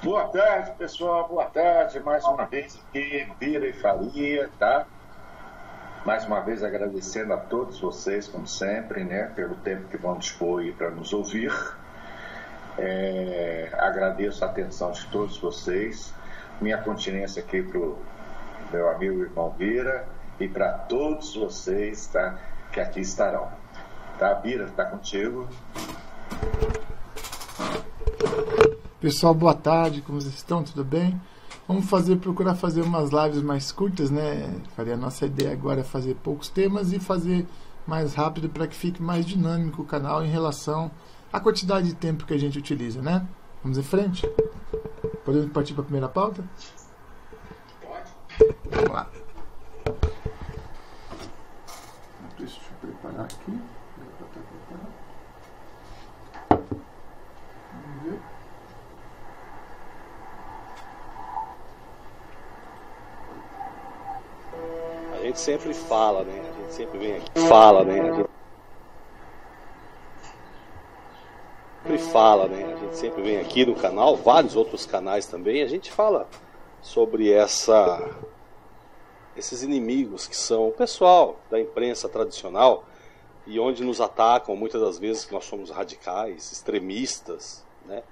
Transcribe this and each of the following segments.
Boa tarde, pessoal. Boa tarde. Mais uma vez aqui, Bira e Faria, tá? Mais uma vez agradecendo a todos vocês, como sempre, né? Pelo tempo que vão dispor aí para nos ouvir. Agradeço a atenção de todos vocês. Minha continência aqui para o meu amigo irmão Bira e para todos vocês, tá? Que aqui estarão. Tá, Bira? Tá contigo. Pessoal, boa tarde, como vocês estão? Tudo bem? Vamos procurar fazer umas lives mais curtas, né? A nossa ideia agora é fazer poucos temas e fazer mais rápido para que fique mais dinâmico o canal em relação à quantidade de tempo que a gente utiliza, né? Vamos em frente? Podemos partir para a primeira pauta? Pode. Vamos lá. Deixa eu preparar aqui. Vamos ver. A gente sempre fala, né? A gente sempre vem aqui. A gente sempre vem aqui no canal, vários outros canais também. A gente fala sobre esses inimigos que são o pessoal da imprensa tradicional e onde nos atacam muitas das vezes que nós somos radicais, extremistas, né?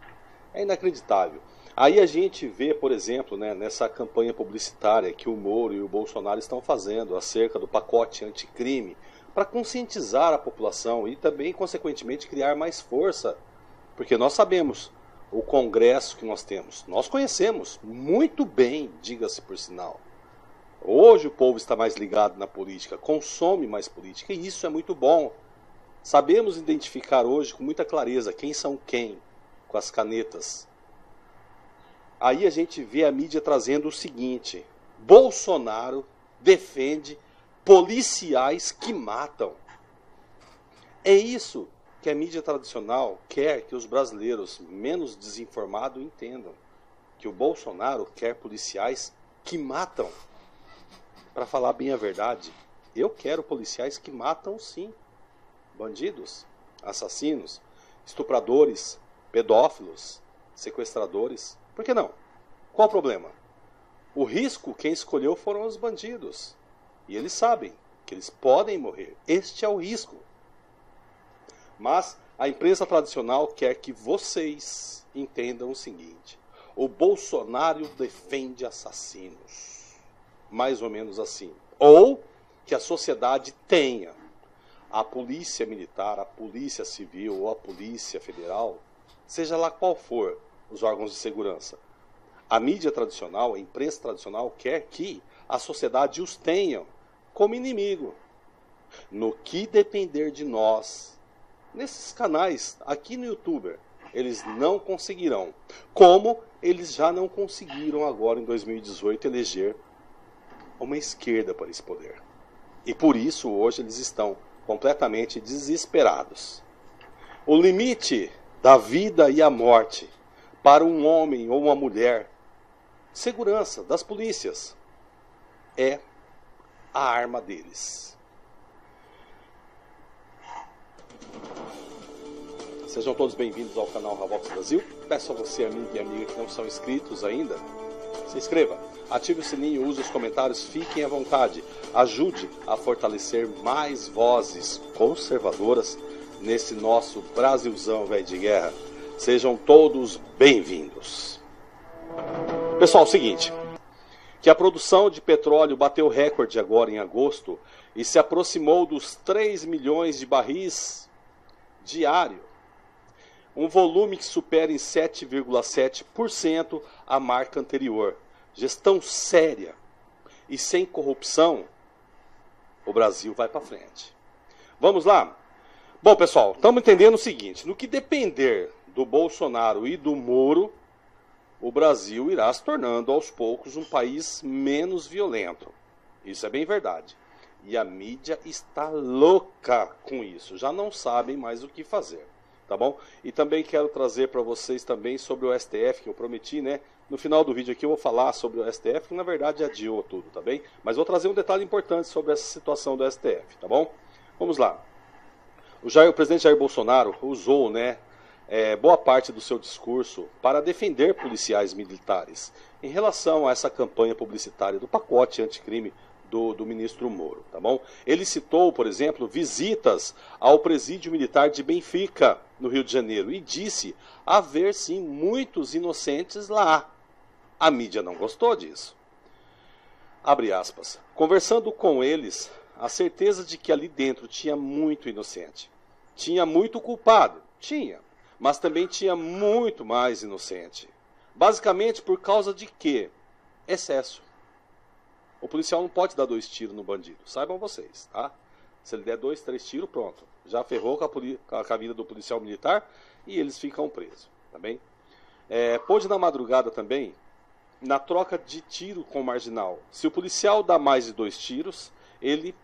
É inacreditável. Aí a gente vê, por exemplo, né, nessa campanha publicitária que o Moro e o Bolsonaro estão fazendo acerca do pacote anticrime para conscientizar a população e também, consequentemente, criar mais força. Porque nós sabemos o Congresso que nós temos. Nós conhecemos muito bem, diga-se por sinal. Hoje o povo está mais ligado na política, consome mais política e isso é muito bom. Sabemos identificar hoje com muita clareza quem são quem com as canetas. Aí a gente vê a mídia trazendo o seguinte: Bolsonaro defende policiais que matam. É isso que a mídia tradicional quer que os brasileiros menos desinformados entendam. Que o Bolsonaro quer policiais que matam. Para falar bem a verdade, eu quero policiais que matam sim. Bandidos, assassinos, estupradores, pedófilos, sequestradores. Por que não? Qual o problema? O risco quem escolheu foram os bandidos. E eles sabem que eles podem morrer. Este é o risco. Mas a imprensa tradicional quer que vocês entendam o seguinte: o Bolsonaro defende assassinos. Mais ou menos assim. Ou que a sociedade tenha a polícia militar, a polícia civil ou a polícia federal, seja lá qual for os órgãos de segurança. A mídia tradicional, a imprensa tradicional quer que a sociedade os tenha como inimigo. No que depender de nós, nesses canais, aqui no YouTube, eles não conseguirão. Como eles já não conseguiram agora em 2018 eleger uma esquerda para esse poder. E por isso hoje eles estão completamente desesperados. O limite da vida e a morte para um homem ou uma mulher, segurança das polícias, é a arma deles. Sejam todos bem-vindos ao canal Ravox Brasil. Peço a você, amigo e amiga, que não são inscritos ainda, se inscreva, ative o sininho, use os comentários, fiquem à vontade. Ajude a fortalecer mais vozes conservadoras nesse nosso Brasilzão velho de guerra. Sejam todos bem-vindos. Pessoal, é o seguinte, que a produção de petróleo bateu recorde agora em agosto e se aproximou dos 3 milhões de barris diário. Um volume que supera em 7,7% a marca anterior. Gestão séria e sem corrupção, o Brasil vai para frente. Vamos lá? Bom, pessoal, estamos entendendo o seguinte: no que depender do Bolsonaro e do Moro, o Brasil irá se tornando aos poucos um país menos violento. Isso é bem verdade. E a mídia está louca com isso. Já não sabem mais o que fazer. Tá bom? E também quero trazer para vocês também sobre o STF, que eu prometi, né? No final do vídeo aqui eu vou falar sobre o STF, que na verdade adiou tudo, tá bem? Mas vou trazer um detalhe importante sobre essa situação do STF, tá bom? Vamos lá. O presidente Jair Bolsonaro usou, né, boa parte do seu discurso para defender policiais militares em relação a essa campanha publicitária do pacote anticrime do ministro Moro, tá bom? Ele citou, por exemplo, visitas ao presídio militar de Benfica, no Rio de Janeiro, e disse haver sim muitos inocentes lá. A mídia não gostou disso. Abre aspas. Conversando com eles, a certeza de que ali dentro tinha muito inocente. Tinha muito culpado? Tinha. Mas também tinha muito mais inocente. Basicamente por causa de quê? Excesso. O policial não pode dar 2 tiros no bandido. Saibam vocês, tá? Se ele der 2, 3 tiros, pronto. Já ferrou com a vida do policial militar e eles ficam presos, tá bem? Pôde na madrugada também, na troca de tiro com o marginal. Se o policial dá mais de 2 tiros, ele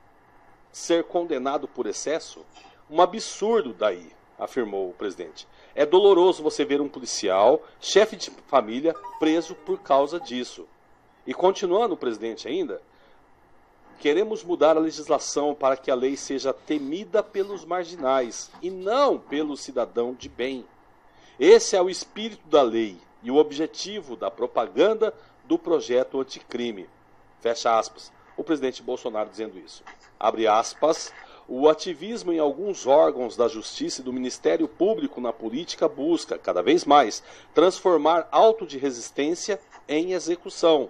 ser condenado por excesso, um absurdo daí, afirmou o presidente. É doloroso você ver um policial, chefe de família, preso por causa disso. E continuando o presidente ainda, queremos mudar a legislação para que a lei seja temida pelos marginais e não pelo cidadão de bem. Esse é o espírito da lei e o objetivo da propaganda do projeto anticrime. Fecha aspas. O presidente Bolsonaro dizendo isso. Abre aspas. O ativismo em alguns órgãos da Justiça e do Ministério Público na política busca, cada vez mais, transformar auto de resistência em execução.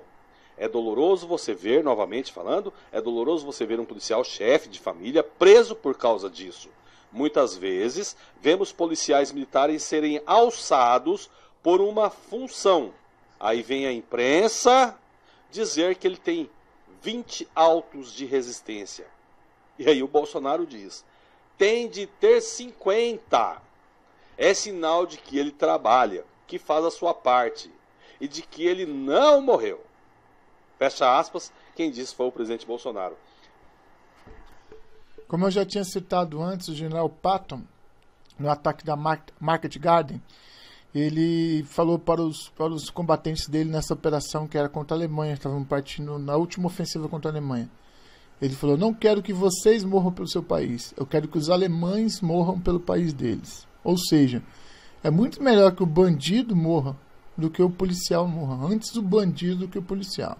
É doloroso você ver, novamente falando, é doloroso você ver um policial chefe de família preso por causa disso. Muitas vezes, vemos policiais militares serem alçados por uma função. Aí vem a imprensa dizer que ele tem 20 autos de resistência. E aí o Bolsonaro diz, tem de ter 50. É sinal de que ele trabalha, que faz a sua parte e de que ele não morreu. Fecha aspas, quem disse foi o presidente Bolsonaro. Como eu já tinha citado antes, o general Patton, no ataque da Market Garden, ele falou para os combatentes dele nessa operação que era contra a Alemanha, estavam partindo na última ofensiva contra a Alemanha. Ele falou, não quero que vocês morram pelo seu país, eu quero que os alemães morram pelo país deles. Ou seja, é muito melhor que o bandido morra do que o policial morra. Antes o bandido do que o policial.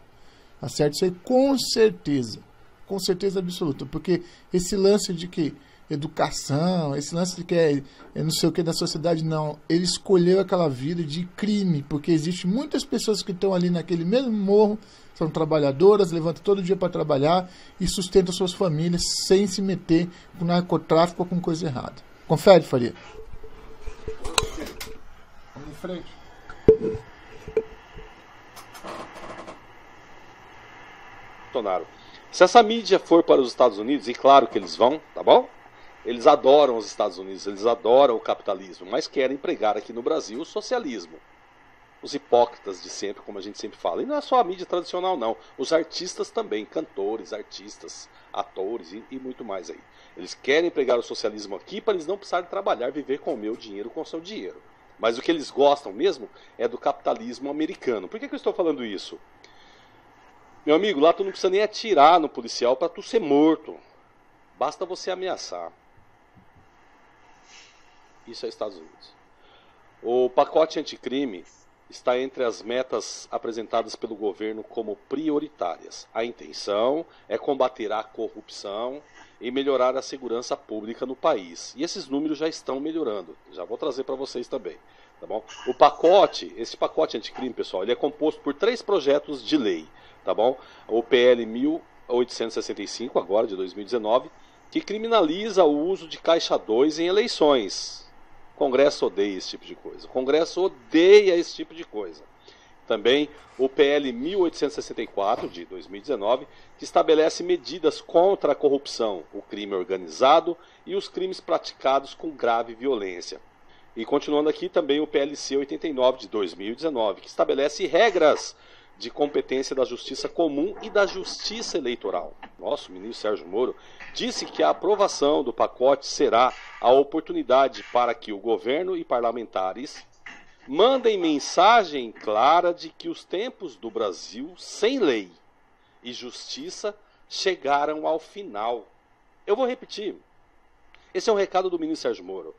Tá certo? Isso aí com certeza absoluta, porque esse lance de que educação, esse lance de que é não sei o que da sociedade, não, ele escolheu aquela vida de crime, porque existe muitas pessoas que estão ali naquele mesmo morro, são trabalhadoras, levantam todo dia para trabalhar e sustentam suas famílias sem se meter com narcotráfico ou com coisa errada. Confere, Faria. Vamos em frente. Bolsonaro. Se essa mídia for para os Estados Unidos, e claro que eles vão, tá bom? Eles adoram os Estados Unidos, eles adoram o capitalismo, mas querem pregar aqui no Brasil o socialismo. Os hipócritas de sempre, como a gente sempre fala. E não é só a mídia tradicional, não. Os artistas também, cantores, artistas, atores e muito mais aí. Eles querem pregar o socialismo aqui para eles não precisarem trabalhar, viver com o meu dinheiro, com o seu dinheiro. Mas o que eles gostam mesmo é do capitalismo americano. Por que eu estou falando isso? Meu amigo, lá tu não precisa nem atirar no policial para tu ser morto. Basta você ameaçar. Isso é Estados Unidos. O pacote anticrime está entre as metas apresentadas pelo governo como prioritárias. A intenção é combater a corrupção e melhorar a segurança pública no país. E esses números já estão melhorando. Já vou trazer para vocês também. Tá bom? Esse pacote anticrime, pessoal, ele é composto por 3 projetos de lei. Tá bom? O PL 1865, agora de 2019, que criminaliza o uso de caixa 2 em eleições. O Congresso odeia esse tipo de coisa. O Congresso odeia esse tipo de coisa. Também o PL 1864, de 2019, que estabelece medidas contra a corrupção, o crime organizado e os crimes praticados com grave violência. E continuando aqui também o PLC 89, de 2019, que estabelece regras de competência da Justiça Comum e da Justiça Eleitoral. Nosso ministro Sérgio Moro disse que a aprovação do pacote será a oportunidade para que o governo e parlamentares mandem mensagem clara de que os tempos do Brasil sem lei e justiça chegaram ao final. Eu vou repetir. Esse é um recado do ministro Sérgio Moro.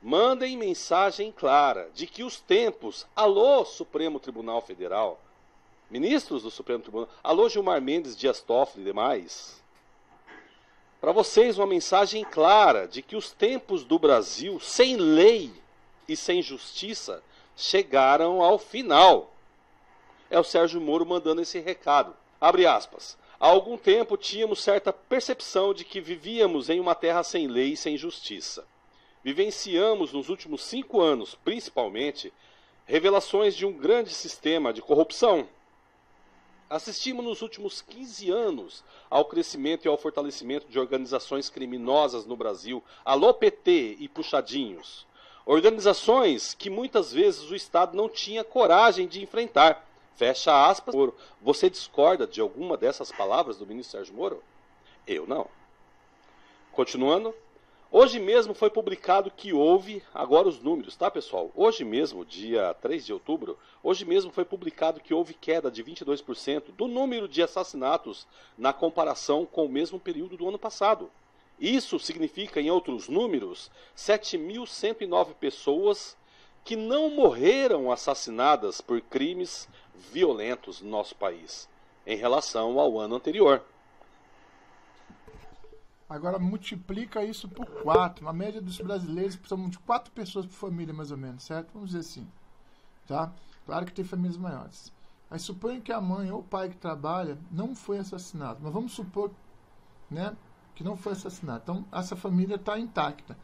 mandem mensagem clara de que os tempos... Alô, Supremo Tribunal Federal, ministros do Supremo Tribunal, alô, Gilmar Mendes, Dias Toffoli e demais, para vocês uma mensagem clara de que os tempos do Brasil, sem lei e sem justiça, chegaram ao final. É o Sérgio Moro mandando esse recado. Abre aspas. Há algum tempo tínhamos certa percepção de que vivíamos em uma terra sem lei e sem justiça. Vivenciamos nos últimos 5 anos, principalmente, revelações de um grande sistema de corrupção. Assistimos nos últimos 15 anos ao crescimento e ao fortalecimento de organizações criminosas no Brasil, alô PT e puxadinhos. Organizações que muitas vezes o Estado não tinha coragem de enfrentar. Fecha aspas. Você discorda de alguma dessas palavras do ministro Sérgio Moro? Eu não. Continuando. Hoje mesmo foi publicado que houve, agora os números, tá pessoal? Hoje mesmo, dia 3 de outubro, hoje mesmo foi publicado que houve queda de 22% do número de assassinatos na comparação com o mesmo período do ano passado. Isso significa, em outros números, 7.109 pessoas que não morreram assassinadas por crimes violentos no nosso país, em relação ao ano anterior. Agora multiplica isso por 4. A média dos brasileiros são de 4 pessoas por família, mais ou menos, certo? Vamos dizer assim. Tá? Claro que tem famílias maiores. Mas suponha que a mãe ou o pai que trabalha não foi assassinado. Mas vamos supor, né, que não foi assassinado. Então, essa família está intacta.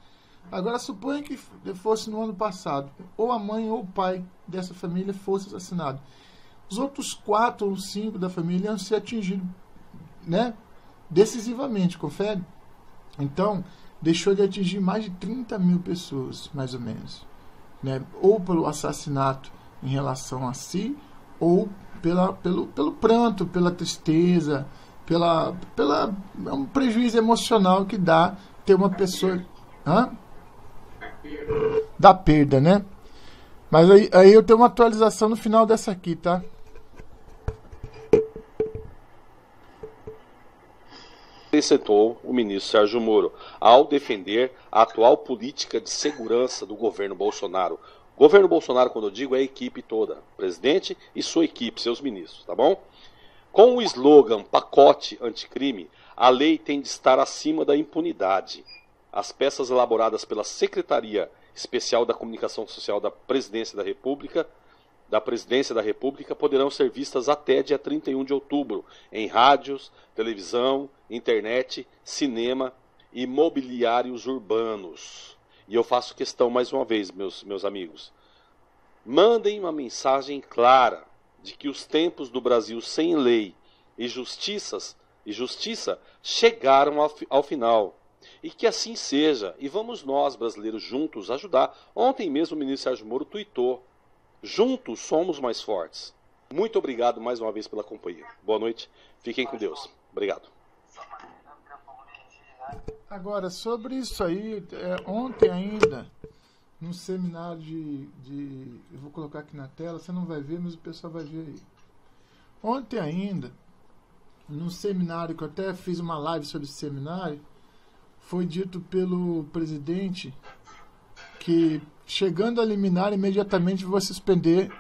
Agora, suponha que fosse no ano passado. Ou a mãe ou o pai dessa família fosse assassinado. Os outros 4 ou 5 da família iam ser atingidos, né, decisivamente, confere? Então, deixou de atingir mais de 30 mil pessoas, mais ou menos, né? Ou pelo assassinato em relação a si, ou pelo pranto, pela tristeza, é um prejuízo emocional que dá ter uma pessoa... Da perda, né? Mas aí eu tenho uma atualização no final dessa aqui, tá? Acrescentou o ministro Sérgio Moro, ao defender a atual política de segurança do governo Bolsonaro. Governo Bolsonaro, quando eu digo, é a equipe toda, presidente e sua equipe, seus ministros, tá bom? Com o slogan pacote anticrime, a lei tem de estar acima da impunidade. As peças elaboradas pela Secretaria Especial da Comunicação Social da Presidência da República poderão ser vistas até dia 31 de outubro em rádios, televisão, internet, cinema e mobiliários urbanos. E eu faço questão mais uma vez, meus amigos. Mandem uma mensagem clara de que os tempos do Brasil sem lei e justiça chegaram ao final. E que assim seja. E vamos nós, brasileiros, juntos ajudar. Ontem mesmo o ministro Sérgio Moro tuitou: juntos somos mais fortes. Muito obrigado mais uma vez pela companhia. Boa noite. Fiquem com Deus. Obrigado. Agora, sobre isso aí, ontem ainda, num seminário eu vou colocar aqui na tela, você não vai ver, mas o pessoal vai ver aí. Ontem ainda, num seminário, que eu até fiz uma live sobre esse seminário, foi dito pelo presidente que, chegando a liminar, imediatamente vai suspender,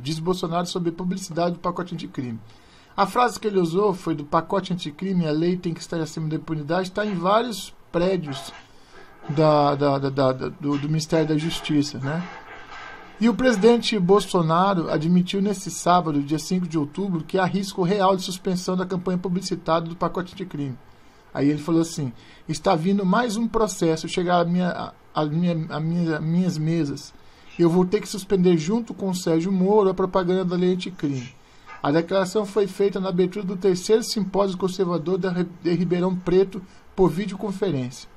diz Bolsonaro, sobre publicidade do pacote anticrime. A frase que ele usou foi do pacote anticrime, a lei tem que estar acima da impunidade, está em vários prédios do Ministério da Justiça, né? E o presidente Bolsonaro admitiu nesse sábado, dia 5 de outubro, que há risco real de suspensão da campanha publicitária do pacote anticrime. Aí ele falou assim: está vindo mais um processo chegar às minhas mesas. Eu vou ter que suspender junto com o Sérgio Moro a propaganda da lei anticrime. A declaração foi feita na abertura do 3º Simpósio Conservador de Ribeirão Preto por videoconferência.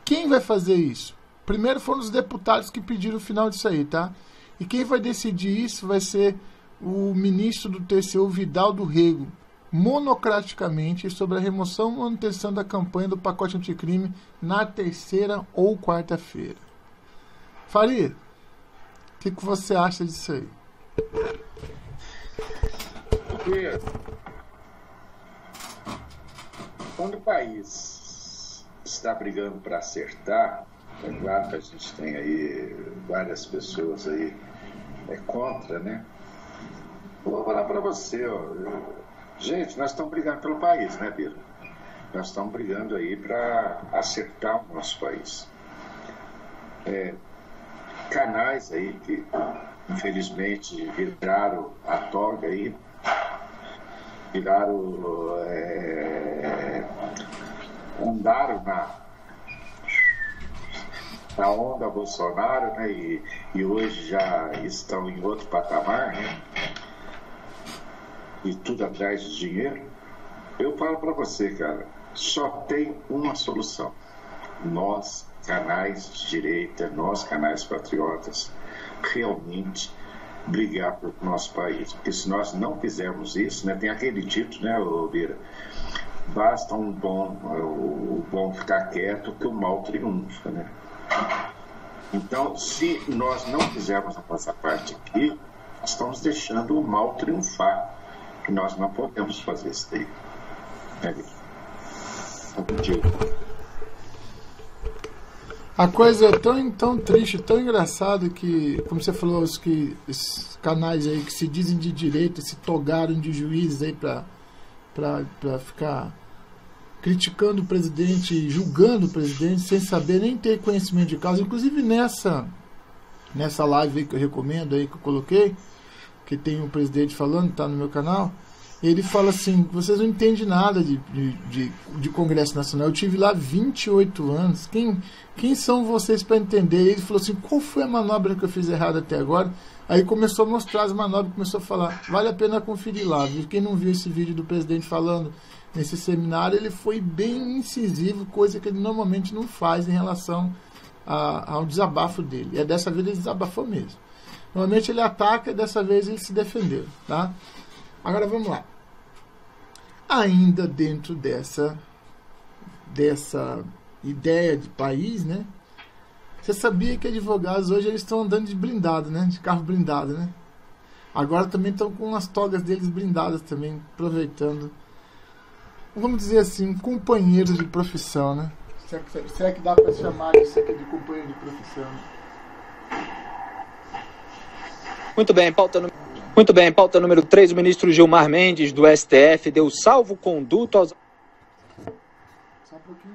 Quem vai fazer isso? Primeiro foram os deputados que pediram o final disso aí, tá? E quem vai decidir isso vai ser o ministro do TCU, Vidal do Rego, monocraticamente, sobre a remoção e manutenção da campanha do pacote anticrime na 3ª ou 4ª-feira. Faria, o que você acha disso aí? Porque quando o país está brigando para acertar, É claro que a gente tem aí várias pessoas aí contra, né? Vou falar para você, ó. Gente, nós estamos brigando pelo país, né, Bira? Nós estamos brigando aí para acertar o nosso país. Canais aí que, infelizmente, viraram a toga aí, andaram na onda Bolsonaro, né, e hoje já estão em outro patamar, né, e tudo atrás de dinheiro. Eu falo para você, cara, só tem uma solução. Nós, canais de direita, nós, canais patriotas, realmente brigar pelo nosso país. Porque se nós não fizermos isso, né, tem aquele dito, né, Bira? Basta o bom ficar quieto que o mal triunfa, né? Então, se nós não fizermos a nossa parte aqui, nós estamos deixando o mal triunfar. E nós não podemos fazer isso daí. A coisa é tão triste, tão engraçada que, como você falou, esses canais aí que se dizem de direita, se togaram de juízes aí pra ficar criticando o presidente, julgando o presidente, sem saber nem ter conhecimento de causa. Inclusive nessa live aí que eu recomendo, aí que eu coloquei, que tem um presidente falando, tá no meu canal, ele fala assim, vocês não entendem nada de Congresso Nacional, eu tive lá 28 anos, quem são vocês para entender? Ele falou assim, qual foi a manobra que eu fiz errada até agora? Aí começou a mostrar as manobras, começou a falar, vale a pena conferir lá, viu? Quem não viu esse vídeo do presidente falando nesse seminário, ele foi bem incisivo, coisa que ele normalmente não faz em relação ao desabafo dele. E dessa vez ele desabafou mesmo. Normalmente ele ataca e dessa vez ele se defendeu, tá? Agora vamos lá. Ainda dentro dessa ideia de país, né? Você sabia que advogados hoje eles estão andando de blindado, né? De carro blindado, né? Agora também estão com as togas deles blindadas também, aproveitando. Vamos dizer assim, companheiros de profissão, né? Será que dá para chamar isso aqui de companheiro de profissão? Muito bem, pauta número 3, o ministro Gilmar Mendes, do STF, deu salvo-conduto aos... Só um pouquinho.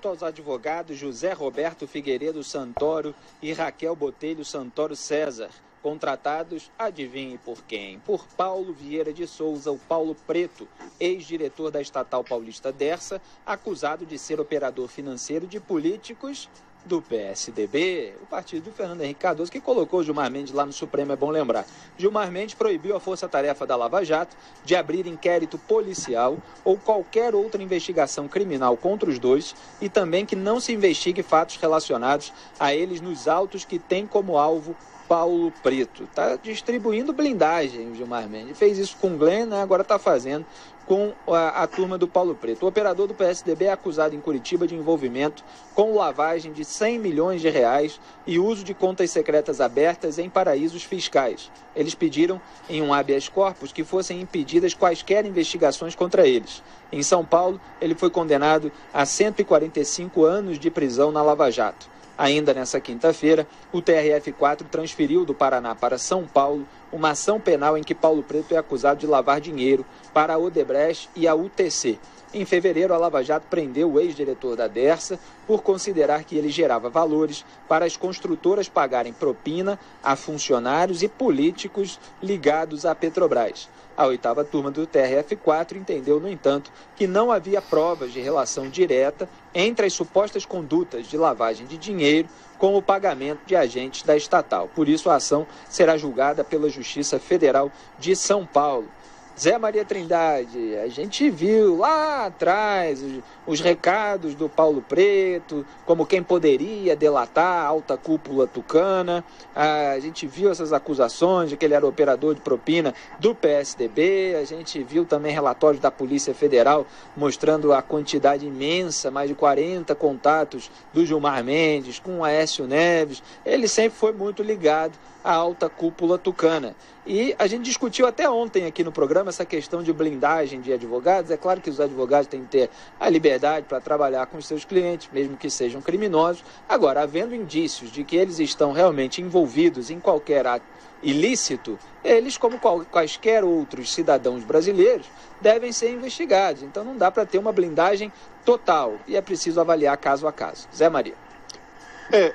Aos advogados José Roberto Figueiredo Santoro e Raquel Botelho Santoro César, contratados, adivinhe por quem? Por Paulo Vieira de Souza, o Paulo Preto, ex-diretor da estatal paulista Dersa, acusado de ser operador financeiro de políticos do PSDB, o partido do Fernando Henrique Cardoso, que colocou Gilmar Mendes lá no Supremo, é bom lembrar. Gilmar Mendes proibiu a força-tarefa da Lava Jato de abrir inquérito policial ou qualquer outra investigação criminal contra os dois e também que não se investigue fatos relacionados a eles nos autos que tem como alvo Paulo Preto. Está distribuindo blindagem, o Gilmar Mendes. Fez isso com o Glenn, né? Agora está fazendo com a turma do Paulo Preto. O operador do PSDB é acusado em Curitiba de envolvimento com lavagem de 100 milhões de reais e uso de contas secretas abertas em paraísos fiscais. Eles pediram em um habeas corpus que fossem impedidas quaisquer investigações contra eles. Em São Paulo, ele foi condenado a 145 anos de prisão na Lava Jato. Ainda nessa quinta-feira, o TRF4 transferiu do Paraná para São Paulo uma ação penal em que Paulo Preto é acusado de lavar dinheiro para a Odebrecht e a UTC. Em fevereiro, a Lava Jato prendeu o ex-diretor da Dersa por considerar que ele gerava valores para as construtoras pagarem propina a funcionários e políticos ligados à Petrobras. A 8ª turma do TRF4 entendeu, no entanto, que não havia provas de relação direta entre as supostas condutas de lavagem de dinheiro com o pagamento de agentes da estatal. Por isso, a ação será julgada pela Justiça Federal de São Paulo. Zé Maria Trindade, a gente viu lá atrás os recados do Paulo Preto, como quem poderia delatar a alta cúpula tucana. A gente viu essas acusações de que ele era operador de propina do PSDB. A gente viu também relatórios da Polícia Federal mostrando a quantidade imensa, mais de 40 contatos do Gilmar Mendes com o Aécio Neves. Ele sempre foi muito ligado à alta cúpula tucana. E a gente discutiu até ontem aqui no programa essa questão de blindagem de advogados. É claro que os advogados têm que ter a liberdade para trabalhar com os seus clientes, mesmo que sejam criminosos. Agora, havendo indícios de que eles estão realmente envolvidos em qualquer ato ilícito, eles, como quaisquer outros cidadãos brasileiros, devem ser investigados. Então não dá para ter uma blindagem total e é preciso avaliar caso a caso. Zé Maria.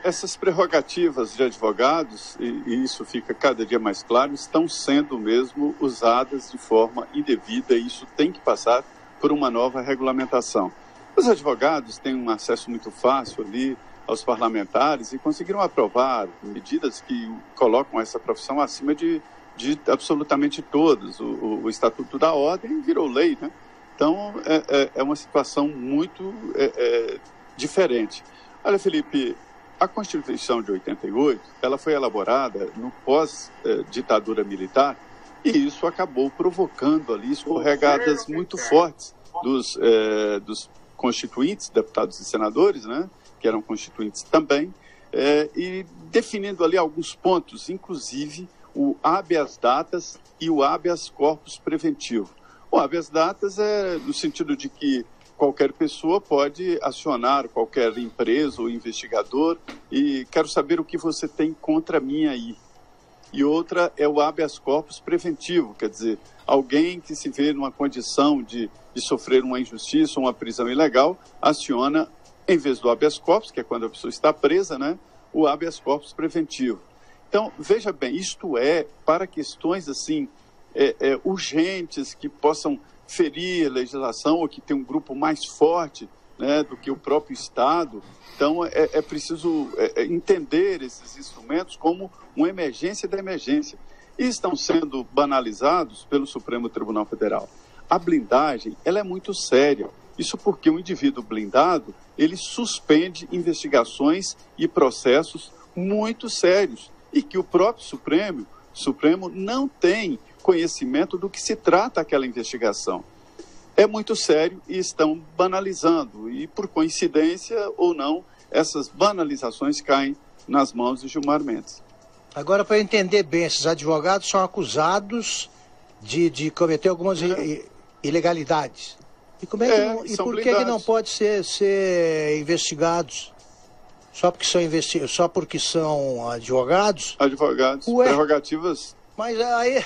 Essas prerrogativas de advogados, e isso fica cada dia mais claro, estão sendo mesmo usadas de forma indevida e isso tem que passar por uma nova regulamentação. Os advogados têm um acesso muito fácil ali aos parlamentares e conseguiram aprovar medidas que colocam essa profissão acima de absolutamente todas. O Estatuto da Ordem virou lei, né? Então, é uma situação muito diferente. Olha, Felipe, a Constituição de 88, ela foi elaborada no pós-ditadura militar e isso acabou provocando ali escorregadas muito fortes dos constituintes, deputados e senadores, né? Que eram constituintes também, e definindo ali alguns pontos, inclusive o habeas datas e o habeas corpus preventivo. O habeas datas é no sentido de que qualquer pessoa pode acionar qualquer empresa ou investigador e quero saber o que você tem contra mim aí. E outra é o habeas corpus preventivo, quer dizer, alguém que se vê numa condição de sofrer uma injustiça ou uma prisão ilegal, aciona, em vez do habeas corpus, que é quando a pessoa está presa, né, o habeas corpus preventivo. Então, veja bem, isto é para questões assim urgentes que possam ferir a legislação ou que tem um grupo mais forte, né, do que o próprio Estado. Então, é preciso entender esses instrumentos como uma emergência da emergência. E estão sendo banalizados pelo Supremo Tribunal Federal. A blindagem, ela é muito séria. Isso porque o indivíduo blindado, ele suspende investigações e processos muito sérios e que o próprio Supremo não tem conhecimento do que se trata aquela investigação. É muito sério e estão banalizando. E, por coincidência ou não, essas banalizações caem nas mãos de Gilmar Mendes. Agora, para eu entender bem, esses advogados são acusados de cometer algumas ilegalidades. E, por que não pode ser investigados? Só porque são advogados? Advogados, prerrogativas. Mas aí...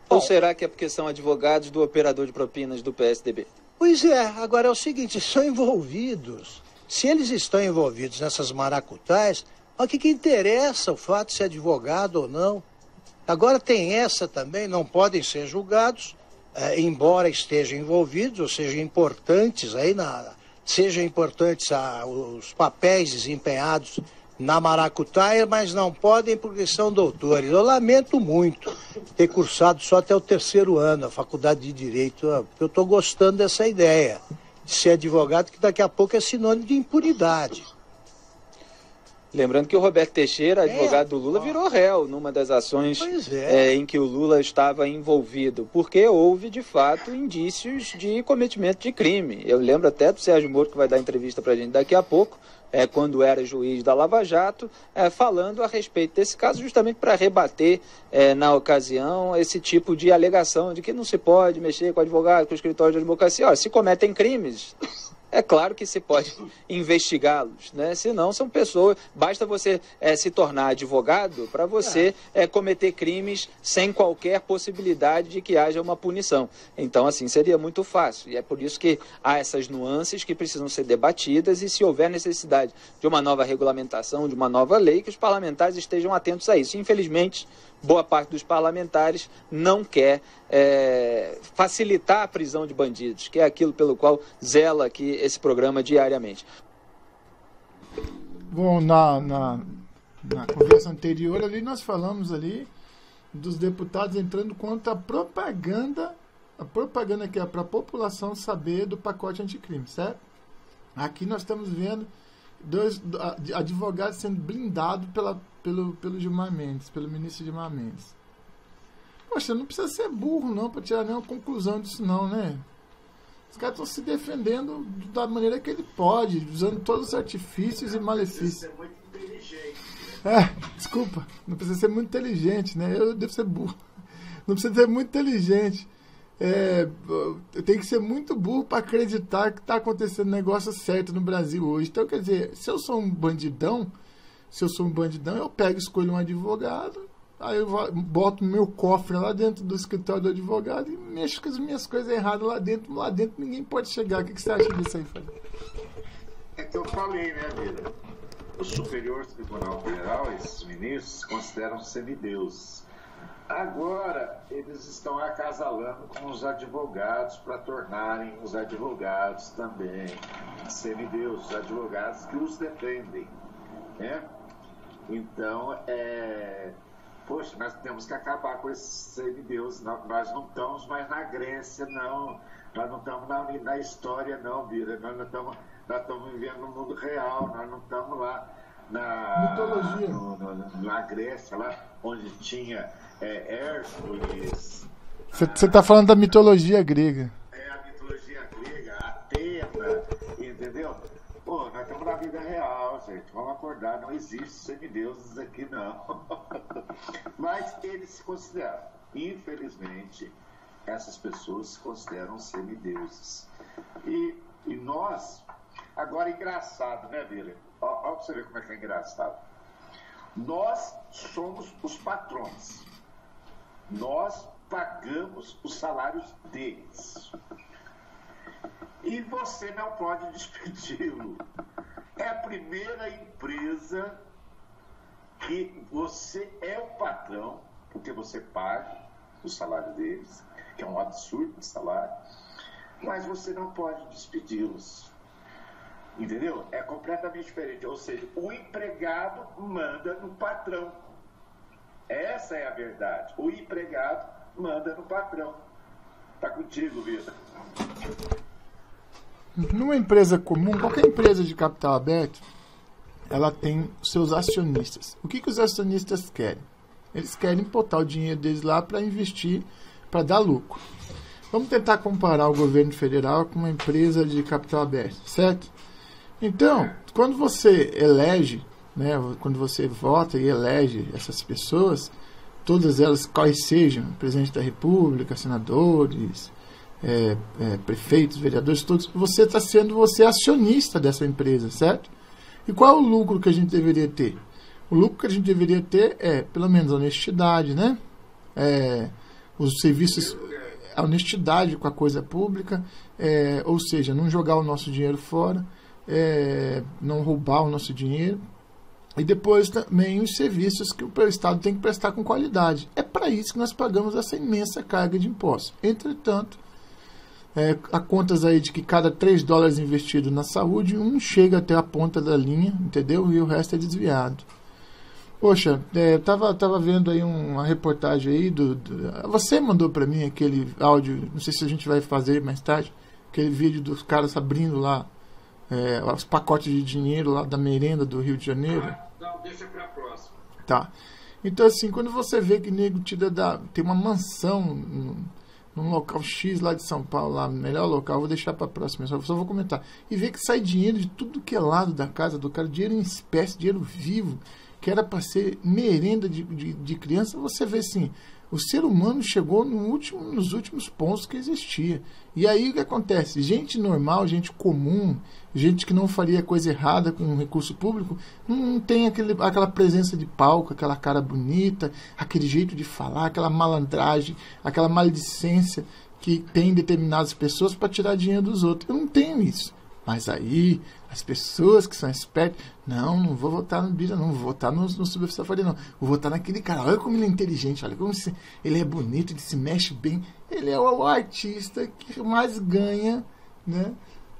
Ou será que é porque são advogados do operador de propinas do PSDB? Pois é, agora é o seguinte, são envolvidos. Se eles estão envolvidos nessas maracutais, o que interessa o fato de ser advogado ou não? Agora tem essa também, não podem ser julgados, embora estejam envolvidos, ou sejam importantes os papéis desempenhados na maracutaia, mas não podem porque são doutores. Eu lamento muito ter cursado só até o 3º ano a faculdade de Direito, porque eu estou gostando dessa ideia de ser advogado, que daqui a pouco é sinônimo de impunidade. Lembrando que o Roberto Teixeira, advogado do Lula, virou réu numa das ações em que o Lula estava envolvido, porque houve, de fato, indícios de cometimento de crime. Eu lembro até do Sérgio Moro, que vai dar entrevista para a gente daqui a pouco, quando era juiz da Lava Jato, falando a respeito desse caso, justamente para rebater, na ocasião, esse tipo de alegação de que não se pode mexer com advogado, com o escritório de advocacia. Olha, se cometem crimes... É claro que se pode investigá-los, né? Senão são pessoas... Basta você se tornar advogado para você cometer crimes sem qualquer possibilidade de que haja uma punição. Então, assim, seria muito fácil. E é por isso que há essas nuances que precisam ser debatidas e, se houver necessidade de uma nova regulamentação, de uma nova lei, que os parlamentares estejam atentos a isso. Infelizmente, boa parte dos parlamentares não quer facilitar a prisão de bandidos, que é aquilo pelo qual zela aqui esse programa diariamente. Bom, na conversa anterior ali nós falamos ali dos deputados entrando contra a propaganda que é para a população saber do pacote anticrime, certo? Aqui nós estamos vendo dois advogados sendo blindados pelo Gilmar Mendes, pelo ministro Gilmar Mendes. Poxa, não precisa ser burro não para tirar nenhuma conclusão disso não, né? Os caras estão se defendendo da maneira que ele pode, usando todos os artifícios e malefícios. É muito inteligente, né? Desculpa, não precisa ser muito inteligente, né? Eu devo ser burro. Não precisa ser muito inteligente. Tem que ser muito burro para acreditar que está acontecendo negócio certo no Brasil hoje. Então, quer dizer, se eu sou um bandidão, eu pego, escolho um advogado, aí eu boto meu cofre lá dentro do escritório do advogado e mexo com as minhas coisas erradas lá dentro. Lá dentro ninguém pode chegar. O que você acha disso aí, Fábio? É que eu falei, né, Vila? O Superior Tribunal Federal, esses ministros, consideram semideuses. Agora, eles estão acasalando com os advogados para tornarem os advogados também semideuses, os advogados que os defendem, né? Então, poxa, nós temos que acabar com esses semideuses. Nós não estamos mais na Grécia, não. Nós não estamos na história, não, Bira. Nós estamos vivendo no mundo real, nós não estamos lá na Grécia, lá onde tinha Hércules. Você está falando da mitologia grega. A mitologia grega, Atena, entendeu? Pô, nós estamos na vida real, gente. Vamos acordar, não existe semideuses aqui, não. Mas eles se consideram. Infelizmente, essas pessoas se consideram semideuses. E nós... Agora, engraçado, né, Vila? Olha pra você ver como é que é engraçado. Nós somos os patrões. Nós pagamos os salários deles. E você não pode despedi-lo. É a primeira empresa que você é o patrão, porque você paga o salário deles, que é um absurdo de salário, mas você não pode despedi-los. Entendeu? É completamente diferente. Ou seja, o empregado manda no patrão. Essa é a verdade. O empregado manda no patrão. Tá contigo, Vitor. Numa empresa comum, qualquer empresa de capital aberto, ela tem seus acionistas. O que os acionistas querem? Eles querem botar o dinheiro deles lá para investir, para dar lucro. Vamos tentar comparar o governo federal com uma empresa de capital aberto, certo? Então, quando você elege, né, quando você vota e elege essas pessoas, todas elas, quais sejam, presidente da República, senadores, prefeitos, vereadores, todos, você está sendo acionista dessa empresa, certo? E qual é o lucro que a gente deveria ter? O lucro que a gente deveria ter é, pelo menos, honestidade, né? Os serviços, a honestidade com a coisa pública, ou seja, não jogar o nosso dinheiro fora, não roubar o nosso dinheiro, e depois também os serviços que o Estado tem que prestar com qualidade. É para isso que nós pagamos essa imensa carga de impostos. Entretanto, há contas aí de que cada $3 investido na saúde, chega até a ponta da linha, entendeu? E o resto é desviado. Poxa, tava vendo aí uma reportagem aí você mandou para mim aquele áudio, não sei se a gente vai fazer mais tarde, aquele vídeo dos caras abrindo lá os pacotes de dinheiro lá da merenda do Rio de Janeiro. Não, deixa pra próxima. Tá. Então, assim, quando você vê que nego tem uma mansão num local X lá de São Paulo, lá, melhor local, vou deixar pra próxima, só vou comentar. E vê que sai dinheiro de tudo que é lado da casa do cara, dinheiro em espécie, dinheiro vivo, que era para ser merenda de criança, você vê assim, o ser humano chegou nos últimos pontos que existia. E aí o que acontece? Gente normal, gente comum, gente que não faria coisa errada com o recurso público, não tem aquela presença de palco, aquela cara bonita, aquele jeito de falar, aquela malandragem, aquela maledicência que tem determinadas pessoas para tirar dinheiro dos outros. Eu não tenho isso. Mas aí, as pessoas que são espertas, não vou votar no Bira, não vou votar no Silvio Safari, não. Vou votar naquele cara, olha como ele é inteligente, olha como ele é bonito, ele se mexe bem. Ele é o artista que mais ganha, né?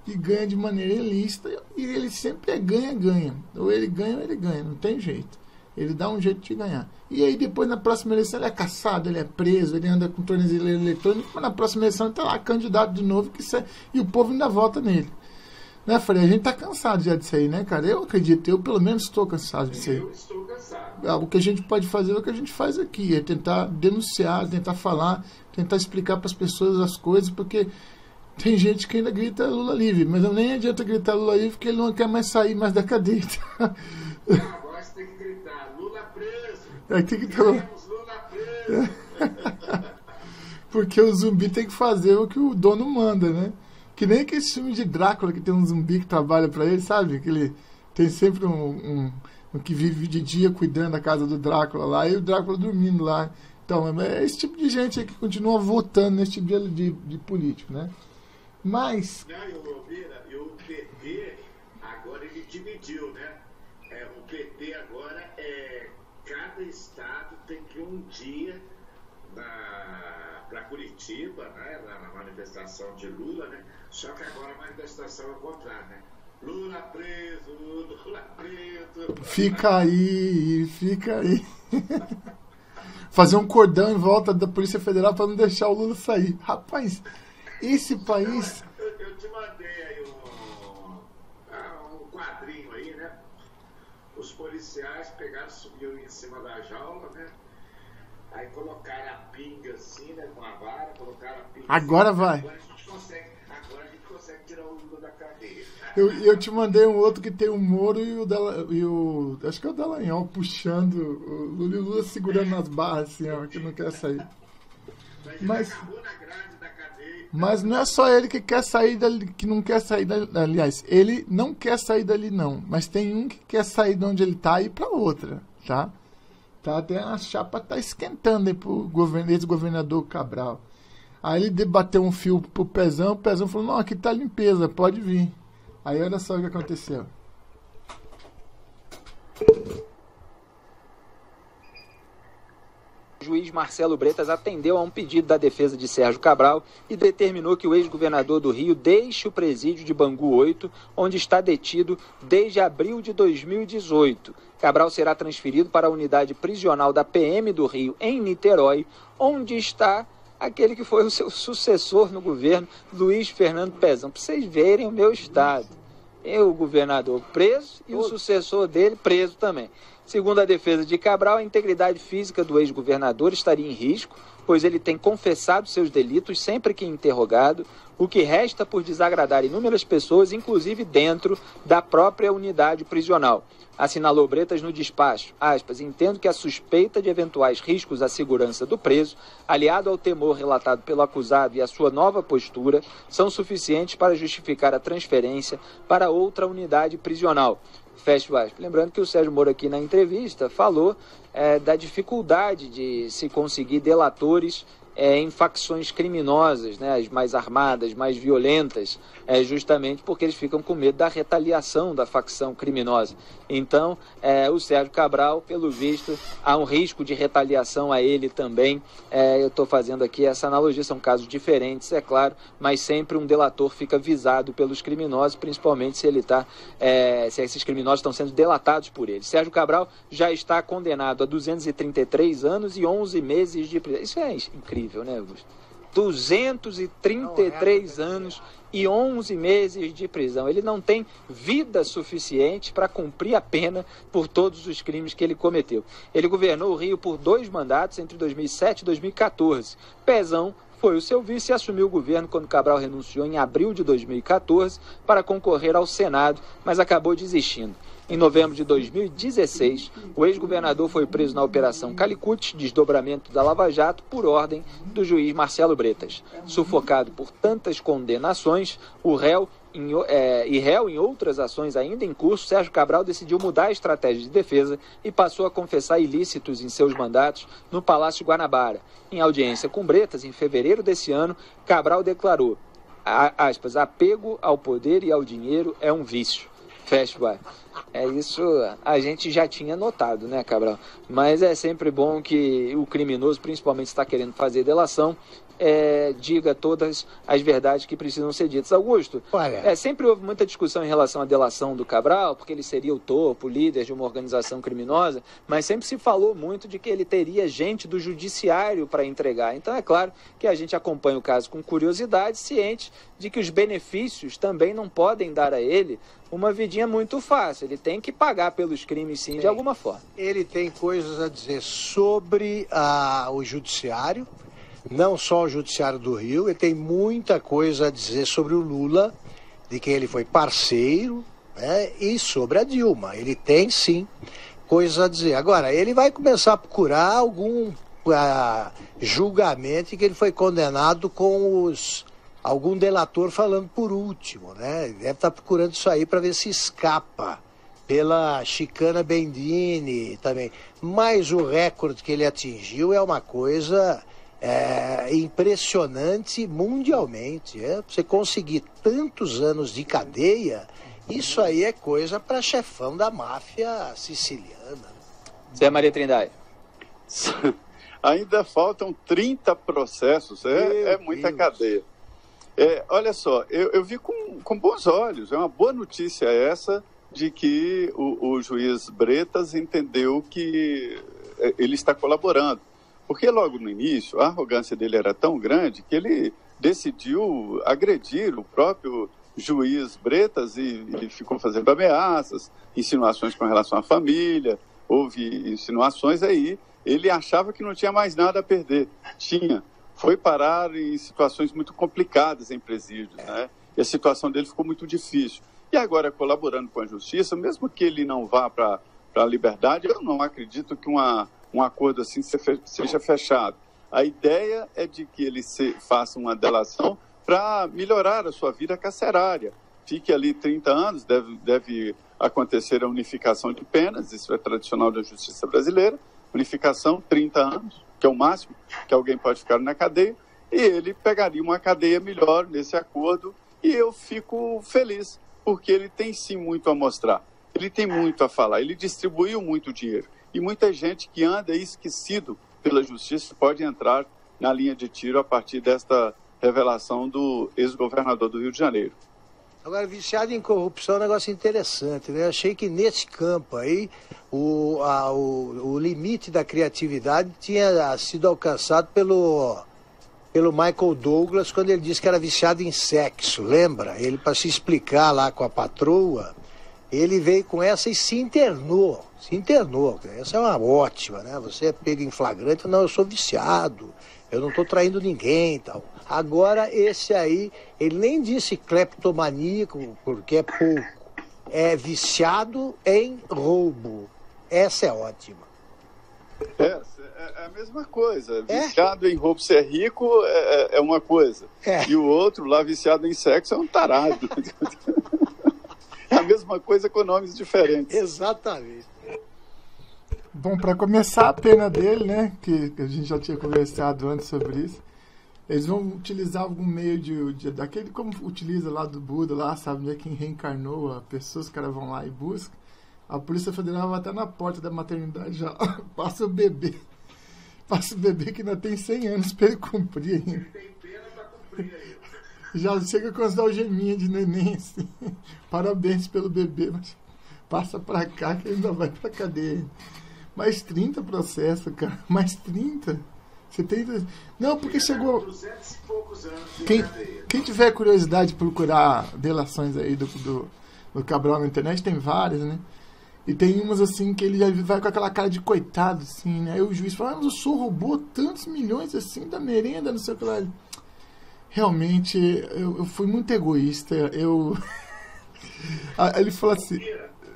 E ganha de maneira ilícita, e ele sempre ganha. Ou ele ganha, não tem jeito. Ele dá um jeito de ganhar. E aí depois, na próxima eleição, ele é caçado, ele é preso, ele anda com tornozeleira eletrônica, mas na próxima eleição ele está lá candidato de novo, e o povo ainda vota nele. Né, Frei? A gente tá cansado já disso aí, né, cara? Eu acredito, eu pelo menos estou cansado disso aí. Eu estou cansado. O que a gente pode fazer é o que a gente faz aqui, é tentar denunciar, tentar falar, tentar explicar para as pessoas as coisas, porque tem gente que ainda grita Lula livre, mas nem adianta gritar Lula livre, porque ele não quer mais sair mais da cadeia. Agora você tem que gritar Aí tem que ter... Porque o zumbi tem que fazer o que o dono manda, né? Que nem aquele filme de Drácula, que tem um zumbi que trabalha pra ele, sabe? Que ele tem sempre um que vive de dia cuidando da casa do Drácula lá, e o Drácula dormindo lá. Então, é esse tipo de gente aí que continua votando nesse tipo de político, né? Mas... E o PT, agora ele dividiu, né? O PT agora cada estado tem que ir um dia para Curitiba, né? Na manifestação de Lula, né? Só que agora a manifestação é o contrário, né? Lula preso, Lula preso. Fica aí. Fazer um cordão em volta da Polícia Federal para não deixar o Lula sair. Rapaz, esse país... Eu te mandei aí um quadrinho aí, né? Os policiais pegaram, subiram em cima da jaula, né? Aí colocaram a pinga assim, né? Com a vara, colocaram a pinga Agora assim, vai. Agora a gente consegue tirar o Lula da cadeia. Eu te mandei um outro que tem o Moro e o acho que é o Dallagnol puxando o Lula e o Lula segurando nas barras assim, ó, que não quer sair. Mas não é só ele que quer sair dali, que não quer sair dali. Aliás, ele não quer sair dali não, mas tem um que quer sair de onde ele tá e ir pra outra, tá? Até a chapa tá esquentando aí pro ex-governador Cabral. Aí ele debateu um fio pro Pezão, o Pezão falou, não, aqui tá limpeza, pode vir. Aí olha só o que aconteceu. O juiz Marcelo Bretas atendeu a um pedido da defesa de Sérgio Cabral e determinou que o ex-governador do Rio deixe o presídio de Bangu 8, onde está detido desde abril de 2018. Cabral será transferido para a unidade prisional da PM do Rio, em Niterói, onde está aquele que foi o seu sucessor no governo, Luiz Fernando Pezão. Para vocês verem o meu estado. O governador preso e o sucessor dele preso também. Segundo a defesa de Cabral, a integridade física do ex-governador estaria em risco, pois ele tem confessado seus delitos sempre que interrogado, o que resta por desagradar inúmeras pessoas, inclusive dentro da própria unidade prisional. Assinalou Bretas no despacho, aspas, entendo que a suspeita de eventuais riscos à segurança do preso, aliado ao temor relatado pelo acusado e a sua nova postura, são suficientes para justificar a transferência para outra unidade prisional. Fecha aspas. Lembrando que o Sérgio Moro aqui na entrevista falou da dificuldade de se conseguir delatores em facções criminosas, né, as mais armadas, mais violentas, justamente porque eles ficam com medo da retaliação da facção criminosa. Então, o Sérgio Cabral, pelo visto, há um risco de retaliação a ele também. Eu estou fazendo aqui essa analogia, são casos diferentes, é claro, mas sempre um delator fica visado pelos criminosos, principalmente se esses criminosos estão sendo delatados por ele. Sérgio Cabral já está condenado a 233 anos e 11 meses de prisão. Isso é incrível, né, Augusto? 233 anos e 11 meses de prisão. Ele não tem vida suficiente para cumprir a pena por todos os crimes que ele cometeu. Ele governou o Rio por 2 mandatos entre 2007 e 2014. Pezão foi o seu vice e assumiu o governo quando Cabral renunciou em abril de 2014 para concorrer ao Senado, mas acabou desistindo. Em novembro de 2016, o ex-governador foi preso na Operação Calicut, desdobramento da Lava Jato, por ordem do juiz Marcelo Bretas. Sufocado por tantas condenações, o réu em outras ações ainda em curso, Sérgio Cabral decidiu mudar a estratégia de defesa e passou a confessar ilícitos em seus mandatos no Palácio Guanabara. Em audiência com Bretas, em fevereiro desse ano, Cabral declarou, aspas, apego ao poder e ao dinheiro é um vício. Fecha, isso a gente já tinha notado, né, Cabral? Mas é sempre bom que o criminoso, principalmente se está querendo fazer delação, diga todas as verdades que precisam ser ditas. Augusto, sempre houve muita discussão em relação à delação do Cabral, porque ele seria o topo, o líder de uma organização criminosa, mas sempre se falou muito de que ele teria gente do judiciário para entregar. Então é claro que a gente acompanha o caso com curiosidade, ciente de que os benefícios também não podem dar a ele uma vidinha muito fácil. Ele tem que pagar pelos crimes, sim, de alguma forma. Ele tem coisas a dizer sobre o judiciário, não só o judiciário do Rio, ele tem muita coisa a dizer sobre o Lula, de quem ele foi parceiro, né, e sobre a Dilma. Ele tem, sim, coisas a dizer. Agora, ele vai começar a procurar algum julgamento em que ele foi condenado com algum delator falando por último, né? Ele deve estar procurando isso aí para ver se escapa pela chicana Bendini também. Mas o recorde que ele atingiu é uma coisa impressionante mundialmente. Você conseguir tantos anos de cadeia, isso aí é coisa para chefão da máfia siciliana. Zé Maria Trindade. Ainda faltam 30 processos, é muita cadeia. Olha só, eu vi com bons olhos, é uma boa notícia essa de que o juiz Bretas entendeu que ele está colaborando. Porque logo no início a arrogância dele era tão grande que ele decidiu agredir o próprio juiz Bretas e ficou fazendo ameaças, insinuações com relação à família, houve insinuações aí. Ele achava que não tinha mais nada a perder. Foi parar em situações muito complicadas em presídios, né? E a situação dele ficou muito difícil. E agora, colaborando com a justiça, mesmo que ele não vá para a liberdade, eu não acredito que um acordo assim seja fechado. A ideia é de que ele faça uma delação para melhorar a sua vida carcerária. Fique ali 30 anos, deve acontecer a unificação de penas, isso é tradicional da justiça brasileira, unificação, 30 anos, que é o máximo que alguém pode ficar na cadeia, e ele pegaria uma cadeia melhor nesse acordo, e eu fico feliz, porque ele tem sim muito a mostrar, ele tem muito a falar, ele distribuiu muito dinheiro, e muita gente que anda esquecido pela justiça pode entrar na linha de tiro a partir desta revelação do ex-governador do Rio de Janeiro. Agora, viciado em corrupção é um negócio interessante, né? Eu achei que nesse campo aí o limite da criatividade tinha sido alcançado pelo Michael Douglas quando ele disse que era viciado em sexo, lembra? Ele, para se explicar lá com a patroa, ele veio com essa e se internou. Essa é uma ótima, né? Você é pego em flagrante, não, eu sou viciado, eu não estou traindo ninguém e tal. Agora, esse aí, ele nem disse cleptomaníaco, porque é pouco. É viciado em roubo. Essa é ótima. É a mesma coisa. Viciado em roubo ser rico é uma coisa. E o outro lá, viciado em sexo, é um tarado. É a mesma coisa com nomes diferentes. Exatamente. Bom, para começar a pena dele, né, que a gente já tinha conversado antes sobre isso, eles vão utilizar algum meio daquele como utiliza lá do Buda, lá, sabe, onde é quem reencarnou a pessoa, os caras vão lá e buscam. A Polícia Federal vai até na porta da maternidade já passa o bebê que ainda tem 100 anos para ele cumprir ainda. Ele tem pena para cumprir ainda. Já chega com as algeminhas de neném assim. Parabéns pelo bebê, mas passa para cá que ainda vai para cadeia. Mais 30 processos, cara. Mais 30. Você tem... Não, porque chegou... 200 e poucos anos de cadeia. Quem tiver curiosidade de procurar delações aí do Cabral na internet, tem várias, né? E tem umas assim que ele já vai com aquela cara de coitado, assim, né? Aí o juiz fala, mas o senhor roubou tantos milhões assim da merenda, não sei o que lá. Realmente, eu fui muito egoísta. Aí ele falou assim...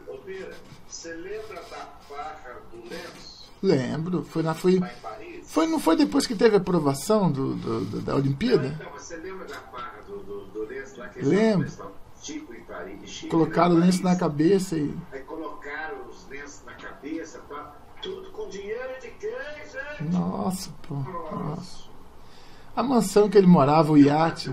Opeira, você lembra da barra do lenço? Lembro. Não foi depois que teve a aprovação da Olimpíada? Então, você lembra da barra do lenço lá? Que lembro. Chico em Paris. Colocaram o lenço na cabeça e... Aí colocaram os lenços na cabeça, tudo com dinheiro de quem, gente? Nossa, pô. Nossa. A mansão que ele morava, o iate.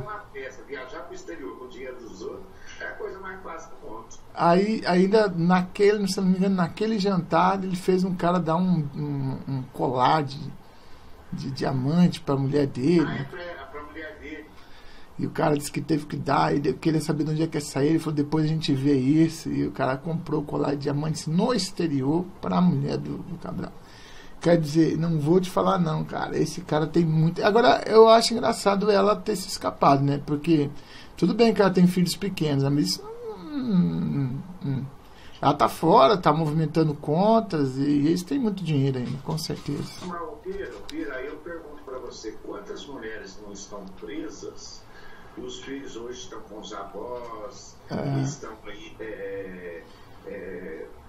Viajar para o exterior com o dinheiro dos outros é a coisa mais fácil do mundo. Aí, ainda naquele, se não me engano, naquele jantar, ele fez um cara dar um colar de diamante para a mulher dele. Para a mulher dele. E o cara disse que teve que dar, e queria saber de onde é que ia sair. Ele falou, depois a gente vê isso. E o cara comprou o colar de diamantes no exterior para a mulher do Cabral. Quer dizer, não vou te falar não, cara. Esse cara tem muito... Agora, eu acho engraçado ela ter se escapado, né? Porque, tudo bem que ela tem filhos pequenos, mas... Ela tá fora, tá movimentando contas, e eles têm muito dinheiro ainda, com certeza. Mas, Pira, aí eu pergunto para você, quantas mulheres não estão presas? Os filhos hoje estão com os avós, estão aí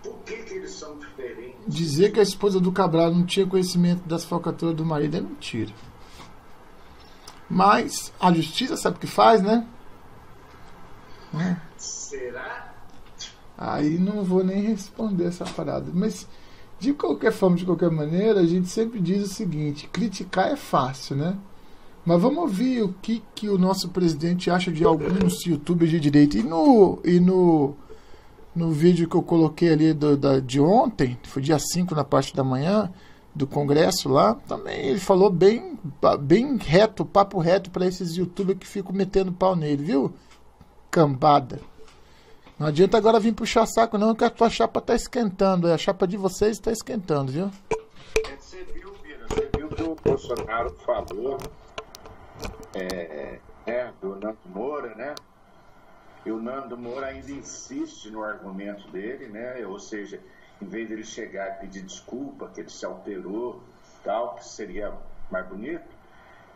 Por que eles são diferentes? Dizer que a esposa do Cabral não tinha conhecimento das falcatruas do marido é mentira. Mas a justiça sabe o que faz, né? Será? Aí não vou nem responder essa parada. Mas, de qualquer forma, de qualquer maneira, a gente sempre diz o seguinte: criticar é fácil, né? Mas vamos ouvir o que o nosso presidente acha de alguns youtubers de direita. E no vídeo que eu coloquei ali de ontem, foi dia 5 na parte da manhã, do Congresso lá, também ele falou bem reto, papo reto para esses youtubers que ficam metendo pau nele, viu? Cambada. Não adianta agora vir puxar saco não, que a tua chapa tá esquentando. A chapa de vocês está esquentando, viu? Você viu, Bira? Você viu que o Bolsonaro falou do Nando Moura, né? E o Nando Moura ainda insiste no argumento dele, né? Ou seja, em vez dele chegar e pedir desculpa, que ele se alterou, tal, que seria mais bonito,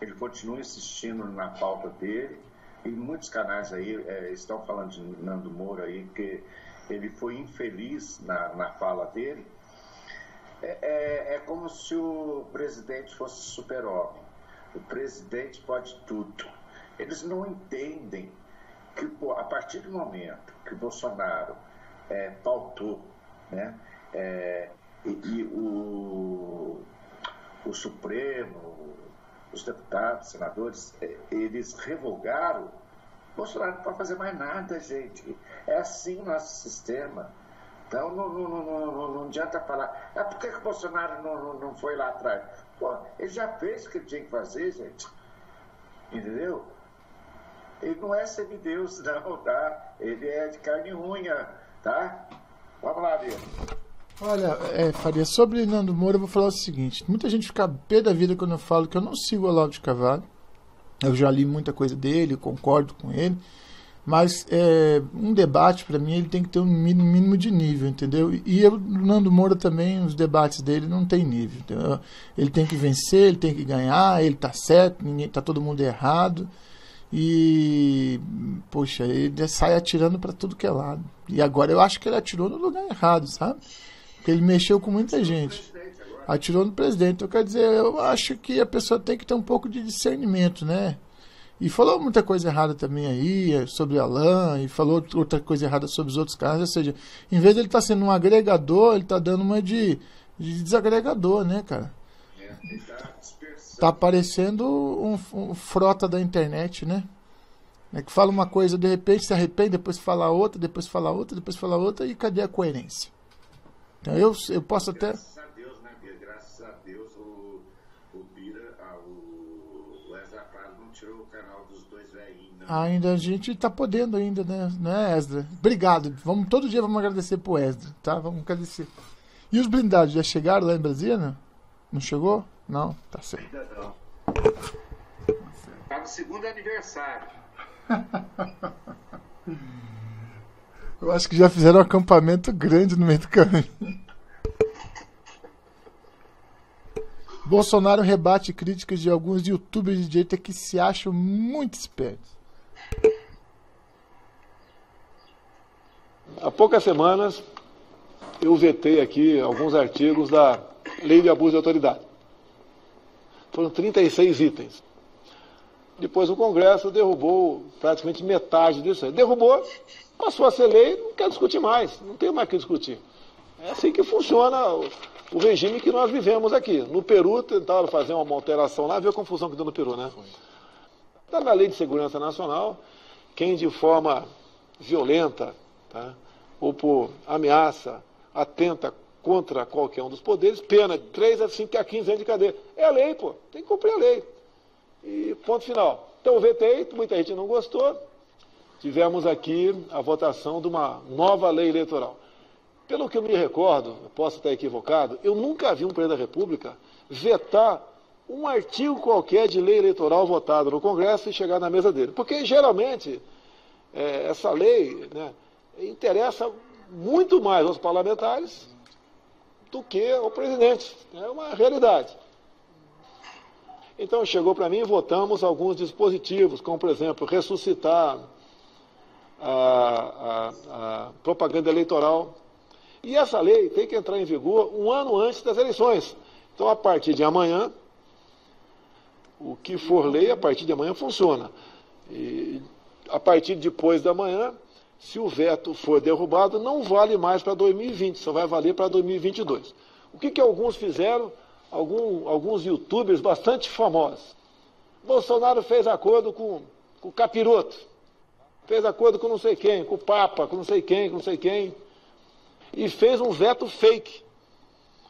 ele continua insistindo na pauta dele. E muitos canais aí estão falando de Nando Moura aí, que ele foi infeliz na fala dele. É como se o presidente fosse super-homem. O presidente pode tudo. Eles não entendem que, a partir do momento que o Bolsonaro pautou, né, e o Supremo, os deputados, senadores, eles revogaram, o Bolsonaro não pode fazer mais nada, gente. É assim o nosso sistema. Então não adianta falar, por que o Bolsonaro não foi lá atrás? Pô, ele já fez o que ele tinha que fazer, gente. Entendeu? Ele não é semideus, não, tá? Ele é de carne e unha, tá? Vamos lá, Bia. Olha, Faria, sobre Nando Moura eu vou falar o seguinte: muita gente fica pé da vida quando eu falo que eu não sigo o Olavo de Carvalho. Eu já li muita coisa dele, concordo com ele, mas um debate, para mim, ele tem que ter um mínimo de nível, entendeu? E o Nando Moura também, os debates dele não tem nível, entendeu? Ele tem que vencer, ele tem que ganhar, ele tá certo, tá todo mundo errado. E, poxa, ele sai atirando para tudo que é lado. E agora eu acho que ele atirou no lugar errado, sabe? Porque ele mexeu com muita gente. Atirou no presidente. Então, quer dizer, eu acho que a pessoa tem que ter um pouco de discernimento, né? E falou muita coisa errada também aí, sobre Alain, e falou outra coisa errada sobre os outros caras. Ou seja, em vez de ele estar sendo um agregador, ele está dando uma de desagregador, né, cara? Tá parecendo um frota da internet, né? Que fala uma coisa, de repente se arrepende, depois fala outra, depois fala outra, depois fala outra, e cadê a coerência? Então eu posso até... Graças a Deus, né, Bia? Graças a Deus o Bira, o Ezra Prado não tirou o canal dos dois velhinhos, né? Ainda a gente tá podendo ainda, né, Ezra? Obrigado. Todo dia vamos agradecer pro Ezra, tá? Vamos agradecer. E os blindados já chegaram lá em Brasília, né? Não chegou? Não, tá certo. Ainda não. Tá no segundo aniversário. Eu acho que já fizeram um acampamento grande no meio do caminho. Bolsonaro rebate críticas de alguns youtubers de direita que se acham muito espertos. Há poucas semanas eu vetei aqui alguns artigos da Lei de Abuso de Autoridade. Foram 36 itens. Depois o Congresso derrubou praticamente metade disso aí. Derrubou, passou a ser lei, não quer discutir mais, não tem mais o que discutir. É assim que funciona o regime que nós vivemos aqui. No Peru tentaram fazer uma alteração lá, viu a confusão que deu no Peru, né? Está na Lei de Segurança Nacional, quem de forma violenta, tá, ou por ameaça, atenta contra qualquer um dos poderes, pena de 3 a 5 a 15 anos de cadeia. É a lei, pô, tem que cumprir a lei. E ponto final. Então eu vetei, muita gente não gostou. Tivemos aqui a votação de uma nova lei eleitoral. Pelo que eu me recordo, eu posso estar equivocado, eu nunca vi um presidente da República vetar um artigo qualquer de lei eleitoral votado no Congresso e chegar na mesa dele. Porque geralmente essa lei, né, interessa muito mais aos parlamentares do que ao presidente. É uma realidade. Então chegou para mim e votamos alguns dispositivos, como por exemplo, ressuscitar a propaganda eleitoral, E essa lei tem que entrar em vigor um ano antes das eleições. Então, a partir de amanhã, o que for lei, a partir de amanhã funciona. E a partir de depois da manhã, se o veto for derrubado, não vale mais para 2020, só vai valer para 2022. O que alguns fizeram? Alguns youtubers bastante famosos. Bolsonaro fez acordo com o Capiroto, fez acordo com não sei quem, com o Papa, com não sei quem, e fez um veto fake.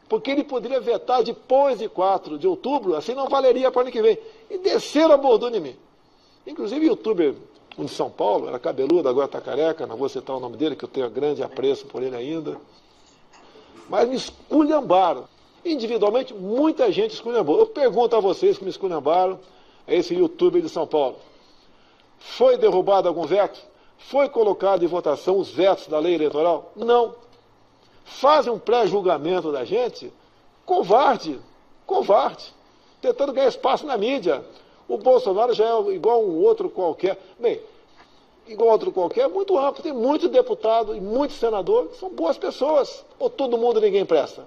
Porque ele poderia vetar depois de 4 de outubro, assim não valeria para o ano que vem. E desceram a bordura em mim. Inclusive o youtuber de São Paulo, era cabeludo, agora está careca, não vou citar o nome dele, que eu tenho grande apreço por ele ainda. Mas me esculhambaram. Individualmente, muita gente esculhambou. Eu pergunto a vocês que me esculhambaram, a esse youtuber de São Paulo. Foi derrubado algum veto? Foi colocado em votação os vetos da lei eleitoral? Não. Fazem um pré-julgamento da gente, covarde, tentando ganhar espaço na mídia. O Bolsonaro já é igual a um outro qualquer. Bem, igual a outro qualquer é muito amplo. Tem muito deputado e muito senador que são boas pessoas. Ou todo mundo ninguém presta.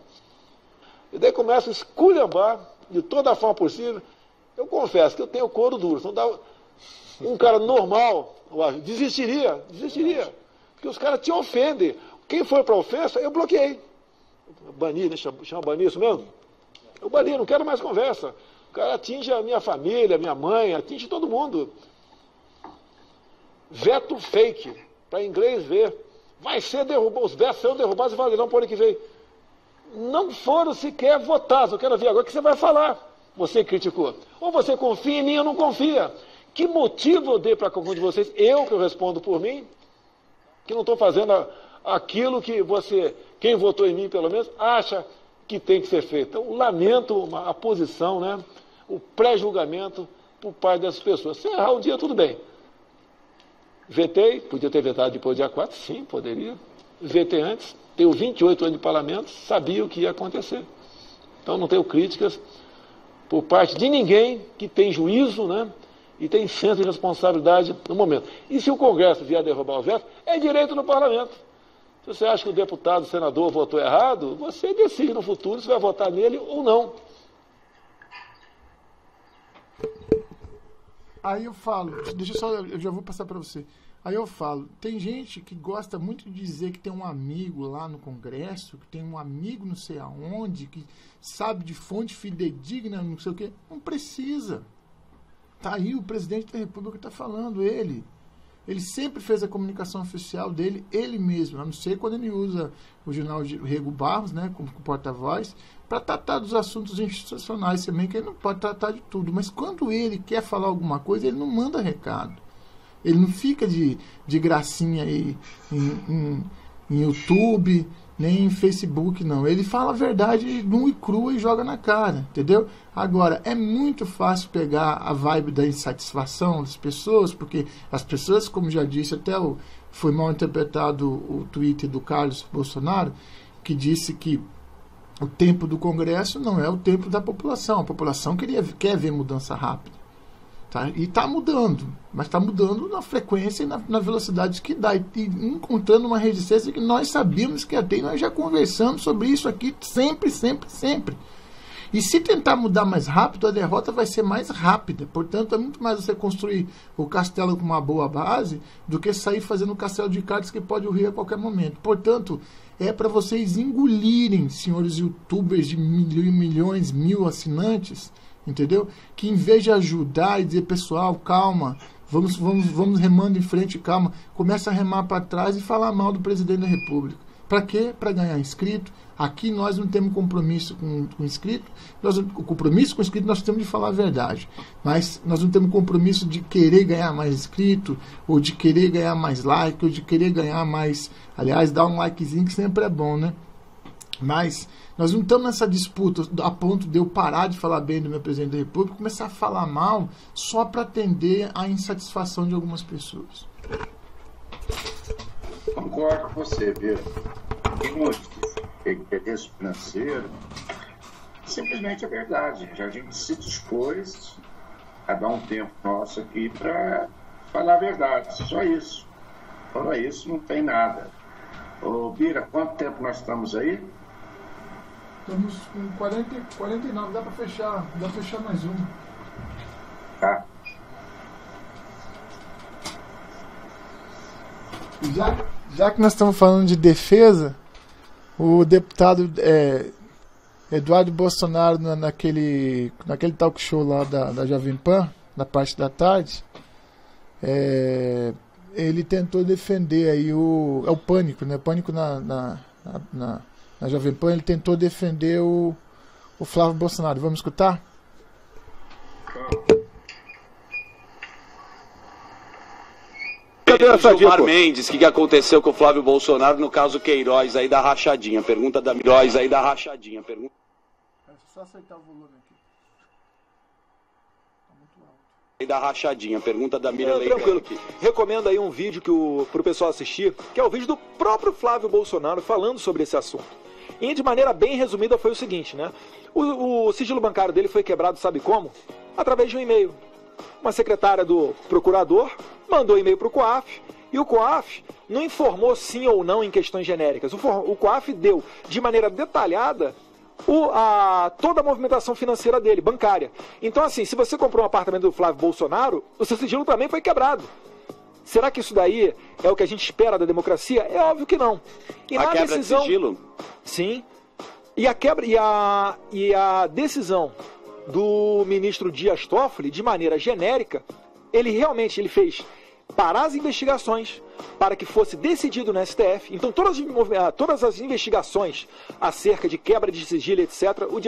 E daí começa a esculhambar de toda a forma possível. Eu confesso que eu tenho couro duro. Não dá... Um cara normal, eu acho, desistiria. Porque os caras te ofendem. Quem foi para a ofensa, eu bloqueei. Bani, né? Chama banir isso mesmo? Eu bani, não quero mais conversa. O cara atinge a minha família, a minha mãe, atinge todo mundo. Veto fake, para inglês ver. Vai ser derrubado, os vetos serão derrubados e valerão para o ano que vem. Não foram sequer votados. Eu quero ver agora o que você vai falar. Você criticou. Ou você confia em mim ou não confia. Que motivo eu dei para cada um de vocês? Eu, que eu respondo por mim, que não estou fazendo aquilo que você, quem votou em mim pelo menos, acha que tem que ser feito. Então, lamento a posição, né? O pré-julgamento por parte dessas pessoas. Se errar um dia, tudo bem. Vetei, podia ter vetado depois do dia 4? Sim, poderia. Vetei antes, tenho 28 anos de parlamento, sabia o que ia acontecer. Então, não tenho críticas por parte de ninguém que tem juízo, né? E tem senso de responsabilidade no momento. E se o Congresso vier derrubar o veto, é direito do parlamento. Se você acha que o deputado, o senador votou errado, você decide no futuro se vai votar nele ou não. Aí eu falo, eu já vou passar para você. Aí eu falo, tem gente que gosta muito de dizer que tem um amigo lá no Congresso, que tem um amigo não sei aonde, que sabe de fonte fidedigna, não sei o quê. Não precisa. Tá aí o presidente da República está falando, ele. Ele sempre fez a comunicação oficial dele, ele mesmo, a não ser quando ele usa o jornal de Rego Barros, né, como porta-voz, para tratar dos assuntos institucionais também, que ele não pode tratar de tudo. Mas quando ele quer falar alguma coisa, ele não manda recado. Ele não fica de gracinha aí em YouTube, nem em Facebook, não. Ele fala a verdade nua e crua e joga na cara, entendeu? Agora, é muito fácil pegar a vibe da insatisfação das pessoas, porque as pessoas, como já disse, até foi mal interpretado o Twitter do Carlos Bolsonaro, que disse que o tempo do Congresso não é o tempo da população. A população quer ver mudança rápida. Tá? E está mudando, mas está mudando na frequência e na velocidade que dá, e encontrando uma resistência que nós sabíamos que ia ter, e nós já conversamos sobre isso aqui sempre. E se tentar mudar mais rápido, a derrota vai ser mais rápida. Portanto, é muito mais você construir o castelo com uma boa base do que sair fazendo um castelo de cartas que pode ruir a qualquer momento. Portanto, é para vocês engolirem, senhores youtubers de milhões, mil assinantes, entendeu? Que em vez de ajudar e dizer, pessoal, calma, vamos remando em frente, calma, começa a remar para trás e falar mal do presidente da República. Para quê? Para ganhar inscrito. Aqui nós não temos compromisso com inscrito. O compromisso com inscrito nós temos de falar a verdade. Mas nós não temos compromisso de querer ganhar mais inscrito, ou de querer ganhar mais like, ou de querer ganhar mais... Aliás, dar um likezinho que sempre é bom, né? Mas nós não estamos nessa disputa a ponto de eu parar de falar bem do meu presidente da República e começar a falar mal só para atender à insatisfação de algumas pessoas. Concordo com você, Pedro. Tem interesse financeiro, simplesmente é verdade. A gente se dispôs a dar um tempo nosso aqui para falar a verdade. Só isso. Fora isso, não tem nada. Ô, Bira, quanto tempo nós estamos aí? Estamos com 49, dá para fechar mais uma. Tá. Já que nós estamos falando de defesa, o deputado Eduardo Bolsonaro, naquele talk show lá da Jovem Pan, na parte da tarde, ele tentou defender aí o Pânico, né? Pânico na Jovem Pan, ele tentou defender o Flávio Bolsonaro. Vamos escutar? Gilmar Mendes, o que aconteceu com o Flávio Bolsonaro no caso Queiroz aí da rachadinha? Pergunta da Queiroz aí da rachadinha. Pergunta... Só aceitar o volume aqui. Tá muito alto. Aí da rachadinha. Pergunta da Miriam Leite. Tranquilo. Recomendo aí um vídeo pro pessoal assistir, que é o vídeo do próprio Flávio Bolsonaro falando sobre esse assunto. E de maneira bem resumida foi o seguinte, né? O sigilo bancário dele foi quebrado, sabe como? Através de um e-mail. Uma secretária do procurador mandou e-mail para o COAF e o COAF não informou sim ou não em questões genéricas. O COAF deu de maneira detalhada toda a movimentação financeira dele, bancária. Então, assim, se você comprou um apartamento do Flávio Bolsonaro, o seu sigilo também foi quebrado. Será que isso daí é o que a gente espera da democracia? É óbvio que não. E a quebra de sigilo? Sim. E a decisão do ministro Dias Toffoli, de maneira genérica, ele fez parar as investigações para que fosse decidido no STF. Então, todas as investigações acerca de quebra de sigilo, etc., o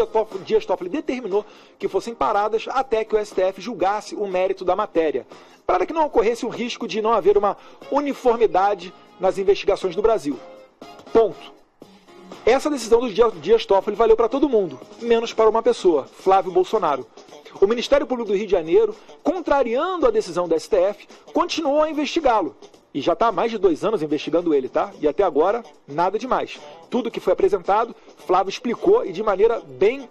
Dias Toffoli determinou que fossem paradas até que o STF julgasse o mérito da matéria, para que não ocorresse o risco de não haver uma uniformidade nas investigações do Brasil. Ponto. Essa decisão do Dias Toffoli valeu para todo mundo, menos para uma pessoa, Flávio Bolsonaro. O Ministério Público do Rio de Janeiro, contrariando a decisão da STF, continuou a investigá-lo. E já está há mais de 2 anos investigando ele, tá? E até agora, nada demais. Tudo que foi apresentado, Flávio explicou e de maneira bem,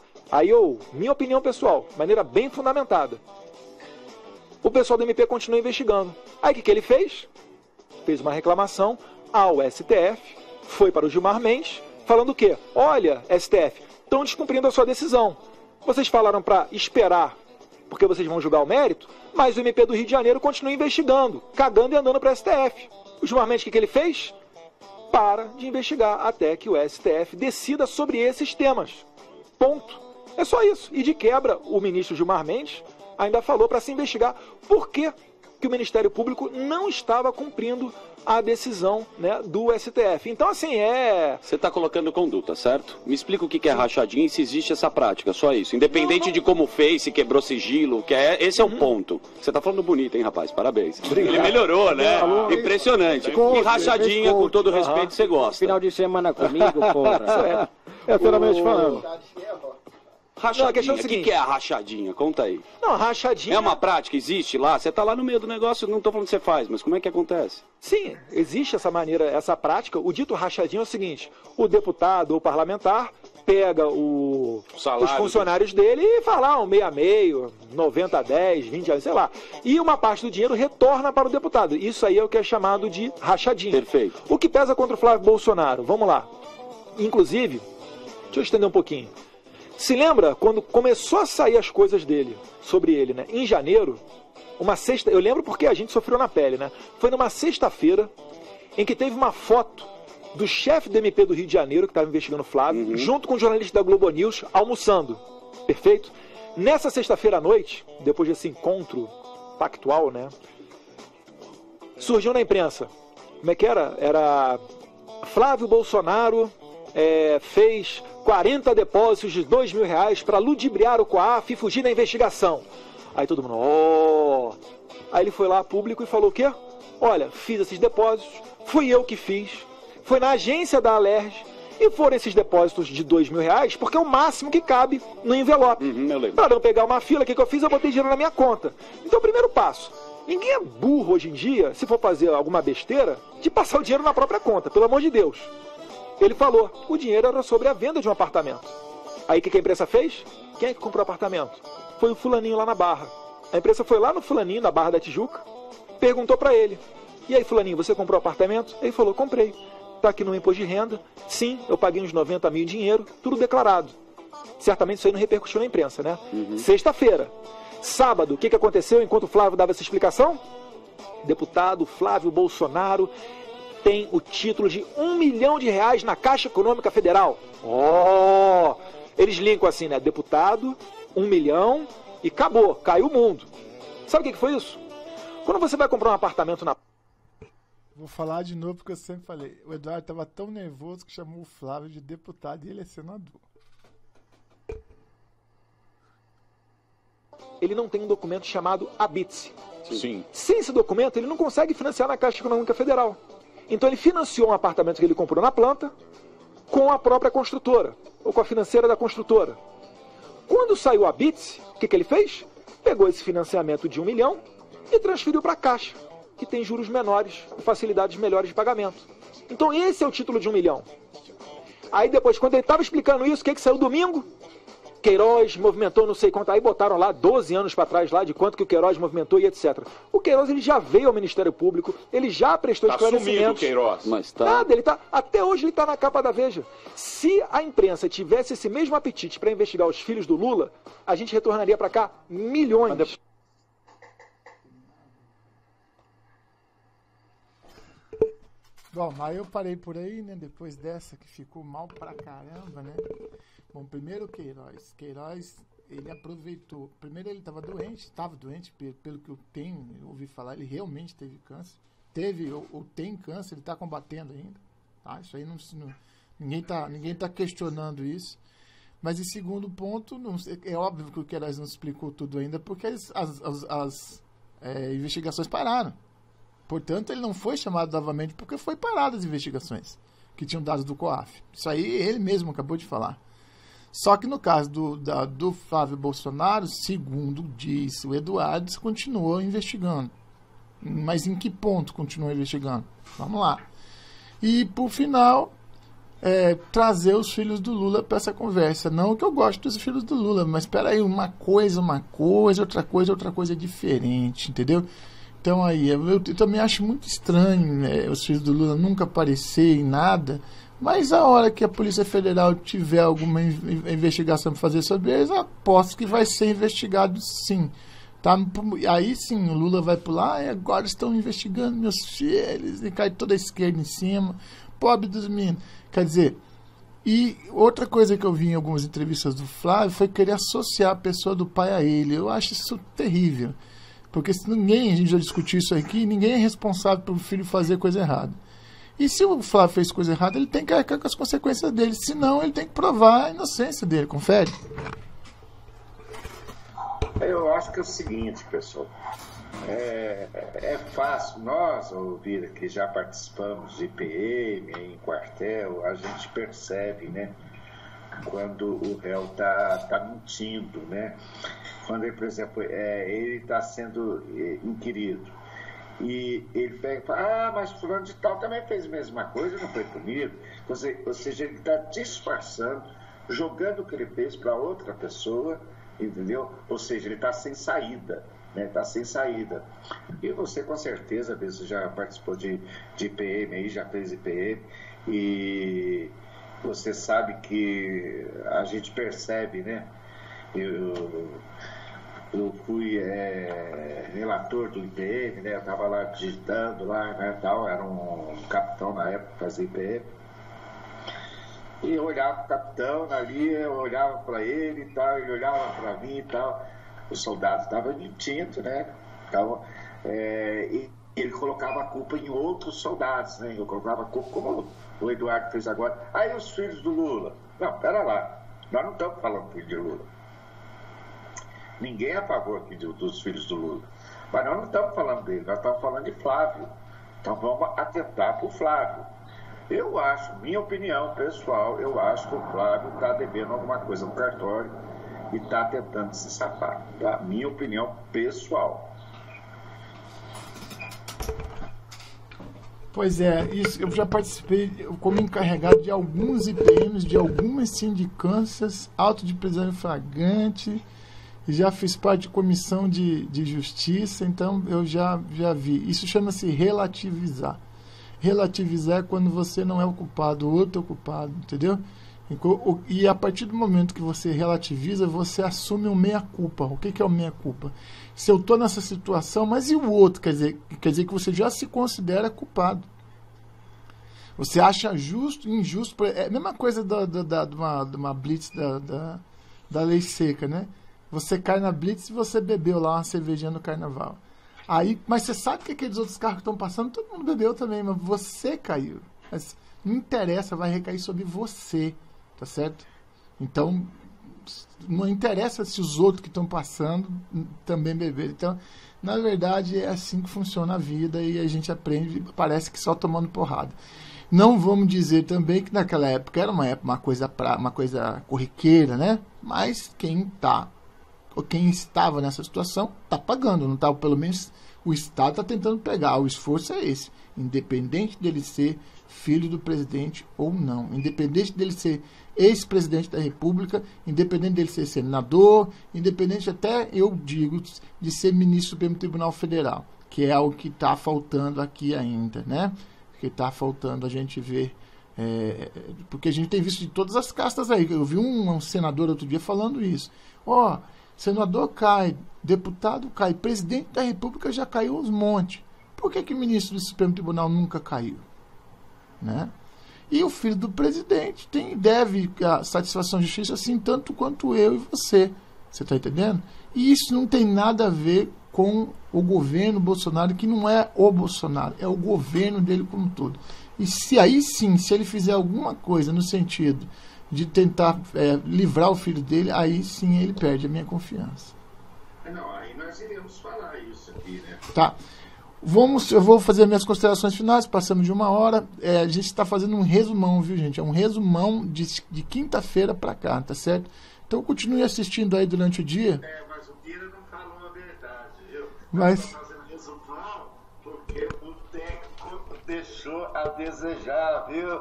minha opinião pessoal, maneira bem fundamentada. O pessoal do MP continua investigando. Aí o que ele fez? Fez uma reclamação ao STF, foi para o Gilmar Mendes, falando o quê? Olha, STF, estão descumprindo a sua decisão. Vocês falaram para esperar, porque vocês vão julgar o mérito, mas o MP do Rio de Janeiro continua investigando, cagando e andando para o STF. O Gilmar Mendes, o que ele fez? Para de investigar até que o STF decida sobre esses temas. Ponto. É só isso. E de quebra, o ministro Gilmar Mendes ainda falou para se investigar por que o Ministério Público não estava cumprindo a decisão, né, do STF. Então, assim, Você está colocando conduta, certo? Me explica o que é rachadinha e se existe essa prática, só isso. Independente de como fez, se quebrou sigilo, esse é o ponto. Você está falando bonito, hein, rapaz? Parabéns. Obrigado. Ele melhorou, né? Impressionante. E rachadinha, com todo respeito, você gosta. Final de semana comigo, porra. Eternamente falando. Rachadinha, o que é a rachadinha? Conta aí. Não, a rachadinha... É uma prática, existe lá? Você está lá no meio do negócio, não estou falando que você faz, mas como é que acontece? Sim, existe essa prática. O dito rachadinha é o seguinte: o deputado ou parlamentar pega os funcionários dele e fala um meio a meio, 90 a 10, 20 a 10, sei lá. E uma parte do dinheiro retorna para o deputado. Isso aí é o que é chamado de rachadinha. Perfeito. O que pesa contra o Flávio Bolsonaro? Vamos lá. Inclusive, deixa eu estender um pouquinho. Se lembra quando começou a sair as coisas dele, sobre ele, né? Em janeiro, eu lembro porque a gente sofreu na pele, né? Foi numa sexta-feira em que teve uma foto do chefe do MP do Rio de Janeiro, que estava investigando o Flávio, junto com o jornalista da Globo News, almoçando. Perfeito? Nessa sexta-feira à noite, depois desse encontro pactual, né? Surgiu na imprensa. Como é que era? Era Flávio Bolsonaro fez 40 depósitos de R$2.000 para ludibriar o COAF e fugir da investigação. Aí todo mundo, Aí ele foi lá público e falou o quê? Olha, fiz esses depósitos, fui eu que fiz, foi na agência da Alerj e foram esses depósitos de R$2.000 porque é o máximo que cabe no envelope. Para não pegar uma fila, o que eu fiz? Eu botei dinheiro na minha conta. Então, primeiro passo. Ninguém é burro hoje em dia, se for fazer alguma besteira, de passar o dinheiro na própria conta, pelo amor de Deus. Ele falou, o dinheiro era sobre a venda de um apartamento. Aí o que a imprensa fez? Quem é que comprou o apartamento? Foi o fulaninho lá na Barra. A imprensa foi lá no fulaninho, na Barra da Tijuca, perguntou pra ele. E aí, fulaninho, você comprou o apartamento? Ele falou, comprei. está aqui no imposto de renda. Sim, eu paguei uns 90 mil em dinheiro, tudo declarado. Certamente isso aí não repercutiu na imprensa, né? Sexta-feira. Sábado, o que aconteceu enquanto o Flávio dava essa explicação? Deputado Flávio Bolsonaro tem o título de R$1 milhão na Caixa Econômica Federal. Oh! Eles linkam assim, né? Deputado, 1 milhão e acabou, caiu o mundo. Sabe o que foi isso? Quando você vai comprar um apartamento na... Vou falar de novo porque eu sempre falei. O Eduardo estava tão nervoso que chamou o Flávio de deputado e ele é senador. Ele não tem um documento chamado ABITSE. Sim. Sem esse documento, ele não consegue financiar na Caixa Econômica Federal. Então ele financiou um apartamento que ele comprou na planta com a própria construtora, ou com a financeira da construtora. Quando saiu a ABITSE, o que ele fez? Pegou esse financiamento de 1 milhão e transferiu para a Caixa, que tem juros menores e facilidades melhores de pagamento. Então esse é o título de 1 milhão. Aí depois, quando ele estava explicando isso, o que saiu domingo? Queiroz movimentou não sei quanto, aí botaram lá 12 anos para trás lá de quanto que o Queiroz movimentou e etc. O Queiroz ele já veio ao Ministério Público, ele já prestou esclarecimentos. Sumido o Queiroz. Mas tá. Nada, até hoje ele está na capa da Veja. Se a imprensa tivesse esse mesmo apetite para investigar os filhos do Lula, a gente retornaria para cá milhões. Bom, aí eu parei por aí, né? Depois dessa que ficou mal pra caramba, né? Bom, primeiro o Queiroz. Queiroz, ele aproveitou. Primeiro ele estava doente, pelo que eu ouvi falar, ele realmente teve câncer. Teve ou tem câncer, ele está combatendo ainda. Tá? Isso aí ninguém tá questionando isso. Mas em segundo ponto, é óbvio que o Queiroz não explicou tudo ainda, porque as investigações pararam. Portanto, ele não foi chamado novamente porque foi parado as investigações que tinham dados do COAF. Isso aí ele mesmo acabou de falar. Só que no caso do Flávio Bolsonaro, segundo disse o Eduardo, continuou investigando. Mas em que ponto continuou investigando? Vamos lá. E, por final, trazer os filhos do Lula para essa conversa. Não que eu gosto dos filhos do Lula, mas espera aí, uma coisa, outra coisa é diferente, entendeu? Então aí, eu também acho muito estranho, né, os filhos do Lula nunca aparecer em nada, mas a hora que a Polícia Federal tiver alguma investigação para fazer sobre eles, aposto que vai ser investigado sim. Tá? Aí sim, o Lula vai pular, agora estão investigando meus filhos, e cai toda a esquerda em cima, pobre dos meninos. Quer dizer, e outra coisa que eu vi em algumas entrevistas do Flávio foi querer associar a pessoa do pai a ele. Eu acho isso terrível. Porque se a gente já discutiu isso aqui, ninguém é responsável pelo filho fazer coisa errada. E se o Flávio fez coisa errada, ele tem que arcar com as consequências dele. Senão, ele tem que provar a inocência dele. Confere? Eu acho que é o seguinte, pessoal. É fácil. Nós, Vira, que já participamos de PM, em quartel, a gente percebe, né? Quando o réu tá mentindo, né? Quando ele, por exemplo, ele está sendo inquirido e ele pega e fala, mas fulano de tal também fez a mesma coisa, não foi punido. Ou seja, ele está disfarçando, jogando o que ele fez para outra pessoa, entendeu? Ou seja, ele está sem saída, né? Está sem saída. E você, com certeza, você já participou de IPM aí, já fez IPM, e você sabe que a gente percebe, né? Eu fui relator do IPM, né? Eu estava lá digitando lá, né, tal, era um capitão na época que fazia IPM. E eu olhava o capitão ali, eu olhava para ele e tal, ele olhava para mim e tal. O soldado estava mentindo, né? Então, e ele colocava a culpa em outros soldados, né? Eu colocava a culpa como o Eduardo fez agora. Aí os filhos do Lula. Não, pera lá, nós não estamos falando filho de Lula. Ninguém é a favor aqui dos filhos do Lula. Mas nós não estamos falando dele, nós estamos falando de Flávio. Então vamos atentar para o Flávio. Eu acho, minha opinião pessoal, eu acho que o Flávio está devendo alguma coisa no cartório e está tentando se safar. Tá? Minha opinião pessoal. Pois é, isso, eu já participei como encarregado de alguns IPMs, de algumas sindicâncias, auto de prisão em flagrante, já fiz parte de comissão de justiça, então eu já vi. Isso chama-se relativizar. Relativizar é quando você não é o culpado, o outro é o culpado, entendeu? E a partir do momento que você relativiza, você assume um meia-culpa. O que é o meia-culpa? Se eu estou nessa situação, mas e o outro? Quer dizer que você já se considera culpado. Você acha justo, injusto. É a mesma coisa de uma blitz da lei seca, né? Você cai na blitz e você bebeu lá uma cervejinha no carnaval. Aí, mas você sabe que aqueles outros carros que estão passando, todo mundo bebeu também, mas você caiu. Mas não interessa, vai recair sobre você, tá certo? Então, não interessa se os outros que estão passando também beberam. Então, na verdade, é assim que funciona a vida e a gente aprende, parece que só tomando porrada. Não vamos dizer também que naquela época era uma coisa corriqueira, né? Mas quem estava nessa situação está pagando, não tá? Pelo menos o Estado está tentando pegar. O esforço é esse, independente dele ser filho do presidente ou não, independente dele ser ex-presidente da República, independente dele ser senador, independente até, eu digo, de ser ministro do Supremo Tribunal Federal, que é algo que está faltando aqui ainda, né? Que está faltando a gente ver, porque a gente tem visto de todas as castas aí. Eu vi um senador outro dia falando isso. Senador cai, deputado cai, presidente da República já caiu uns montes. Por que ministro do Supremo Tribunal nunca caiu? Né? E o filho do presidente deve a satisfação de justiça assim tanto quanto eu e você. Você está entendendo? E isso não tem nada a ver com o governo Bolsonaro, que não é o Bolsonaro, é o governo dele como um todo. E se aí sim, se ele fizer alguma coisa no sentido de tentar livrar o filho dele, aí sim ele perde a minha confiança. Não, aí nós iremos falar isso aqui, né? Tá. Eu vou fazer minhas considerações finais, passamos de 1 hora. A gente está fazendo um resumão, viu, gente? É um resumão de quinta-feira para cá, tá certo? Então continue assistindo aí durante o dia. Mas o Bira não falou a verdade, viu? Mas... Estou fazendo resumão porque o técnico deixou a desejar, viu?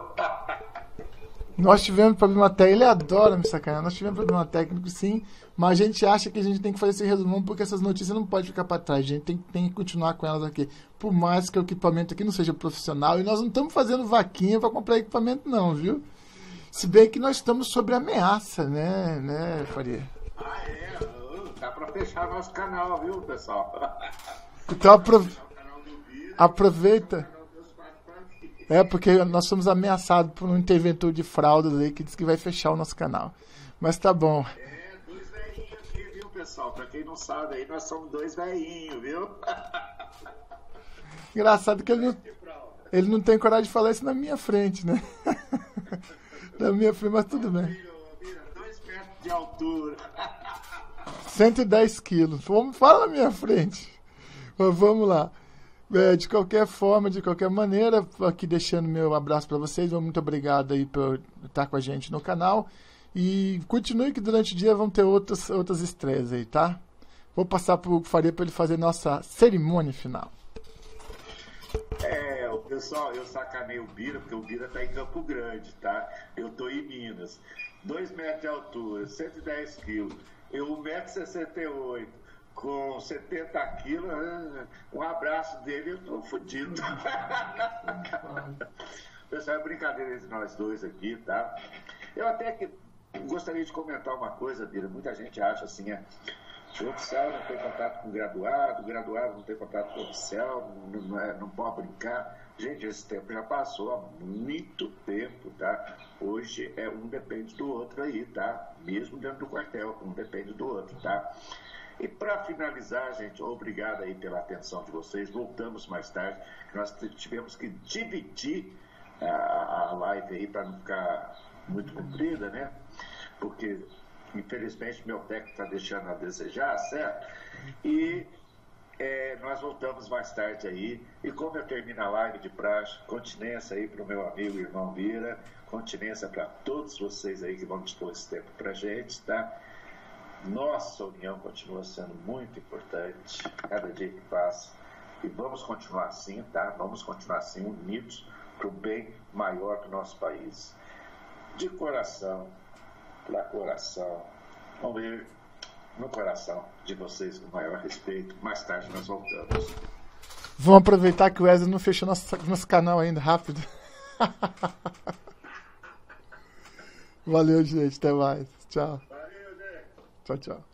Nós tivemos problema técnico, ele adora me sacanear, nós tivemos problema técnico sim, mas a gente acha que a gente tem que fazer esse resumão porque essas notícias não podem ficar para trás, a gente tem que continuar com elas aqui, por mais que o equipamento aqui não seja profissional, e nós não estamos fazendo vaquinha para comprar equipamento não, viu? Se bem que nós estamos sob ameaça, né, Faria? Dá para fechar nosso canal, viu, pessoal? Então aproveita. Porque nós somos ameaçados por um interventor de fraudas aí que diz que vai fechar o nosso canal. Mas tá bom. 2 velhinhos aqui, viu, pessoal? Pra quem não sabe aí, nós somos 2 velhinhos, viu? Engraçado que ele não tem coragem de falar isso na minha frente, né? Na minha frente, mas tudo bem. 2 metros de altura. 110 quilos. Fala na minha frente. Mas vamos lá. De qualquer forma, de qualquer maneira, aqui deixando meu abraço para vocês. Muito obrigado aí por estar com a gente no canal. E continue que durante o dia vão ter outras estreias aí, tá? Vou passar para o Faria para ele fazer nossa cerimônia final. O pessoal, eu sacanei o Bira, porque o Bira tá em Campo Grande, tá? Eu tô em Minas. 2 metros de altura, 110 quilos. Eu 1,68 m. Com 70 quilos, um abraço dele, eu tô fodido. Pessoal, é brincadeira entre nós dois aqui, tá? Eu até que gostaria de comentar uma coisa, Bira. Muita gente acha assim, o oficial não tem contato com o graduado não tem contato com o oficial, não pode brincar. Gente, esse tempo já passou há muito tempo, tá? Hoje um depende do outro aí, tá? Mesmo dentro do quartel, um depende do outro, tá? E para finalizar, gente, obrigado aí pela atenção de vocês. Voltamos mais tarde. Nós tivemos que dividir a live aí para não ficar muito comprida, né? Porque, infelizmente, meu técnico está deixando a desejar, certo? E nós voltamos mais tarde aí. E como eu termino a live de praxe, continência aí para o meu amigo e irmão Bira, continência para todos vocês aí que vão dispor esse tempo para a gente, tá? Nossa união continua sendo muito importante, cada dia que passa. E vamos continuar assim, tá? Vamos continuar assim, unidos para o bem maior do nosso país. De coração, para coração, vamos ver no coração de vocês com o maior respeito. Mais tarde nós voltamos. Vamos aproveitar que o Wesley não fechou nosso canal ainda, rápido. Valeu, gente. Até mais. Tchau. Tchau, tchau.